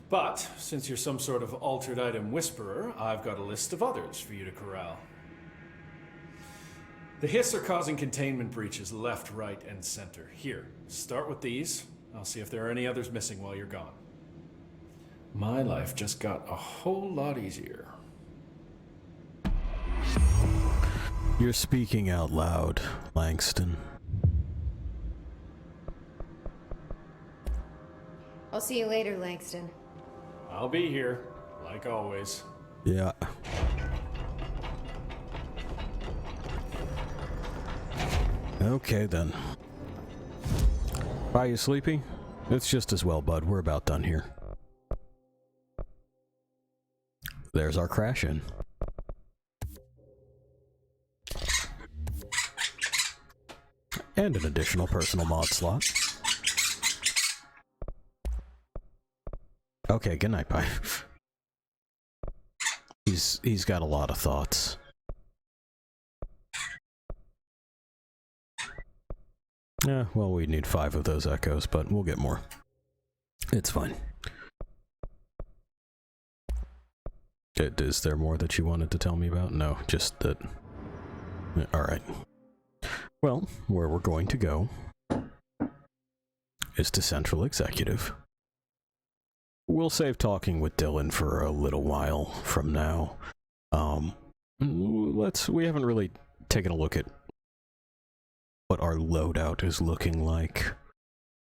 But, since you're some sort of altered item whisperer, I've got a list of others for you to corral. The Hiss are causing containment breaches left, right, and center. Here, start with these. I'll see if there are any others missing while you're gone. My life just got a whole lot easier. You're speaking out loud, Langston. I'll see you later, Langston. I'll be here, like always. Yeah. Okay, then. Are you sleepy? It's just as well, bud. We're about done here. There's our crash in. And an additional personal mod slot. Okay, good night, bye. He's got a lot of thoughts. Yeah, well, we need 5 of those echoes, but we'll get more. It's fine. Is there more that you wanted to tell me about? No, just that... Alright. Well, where we're going to go is to Central Executive. We'll save talking with Dylan for a little while from now. We haven't really taken a look at what our loadout is looking like.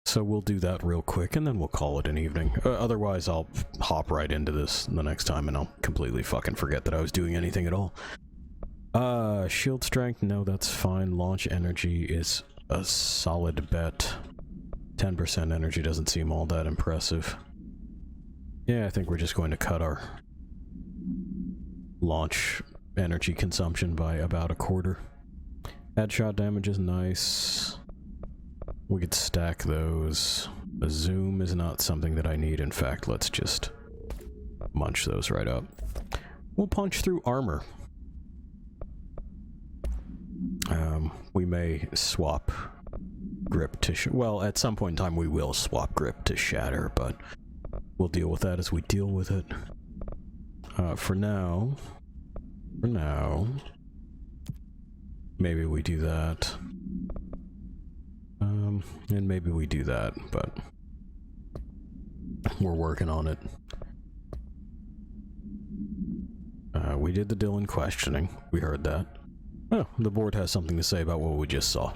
So we'll do that real quick and then we'll call it an evening. Otherwise I'll hop right into this the next time and I'll completely fucking forget that I was doing anything at all. Shield strength, no, that's fine. Launch energy is a solid bet. 10% energy doesn't seem all that impressive. Yeah, I think we're just going to cut our launch energy consumption by about 1/4. Headshot damage is nice. We could stack those. A zoom is not something that I need. In fact, let's just munch those right up. We'll punch through armor. We may swap grip to... well, at some point in time we will swap grip to shatter, but we'll deal with that as we deal with it. For now, maybe we do that. And maybe we do that, but We're working on it. We did the Dylan questioning. We heard that. Oh, the board has something to say about what we just saw.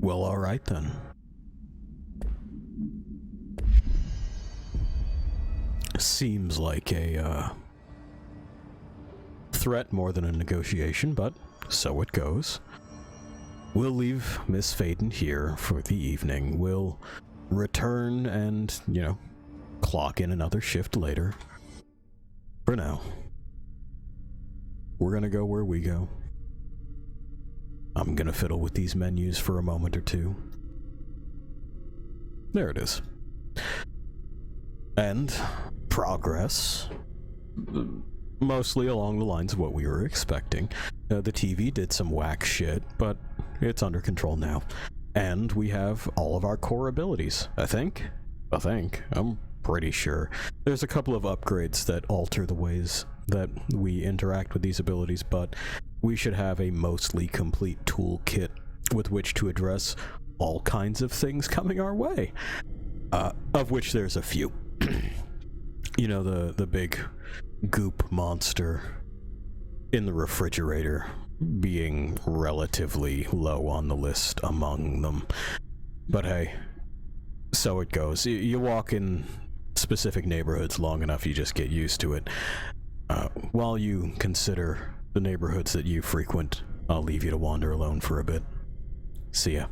Well, alright then. Seems like a, threat more than a negotiation, but so it goes. We'll leave Miss Faden here for the evening. We'll return and, you know, clock in another shift later. For now, we're gonna go where we go. I'm gonna fiddle with these menus for a moment or two. There it is. And progress. Mostly along the lines of what we were expecting. The TV did some whack shit, but it's under control now. And we have all of our core abilities, I think. I'm pretty sure. There's a couple of upgrades that alter the ways that we interact with these abilities, but we should have a mostly complete toolkit with which to address all kinds of things coming our way. Of which there's a few. You know, the big goop monster in the refrigerator being relatively low on the list among them. But hey, so it goes. You walk in specific neighborhoods long enough, you just get used to it. While you consider the neighborhoods that you frequent, I'll leave you to wander alone for a bit. See ya.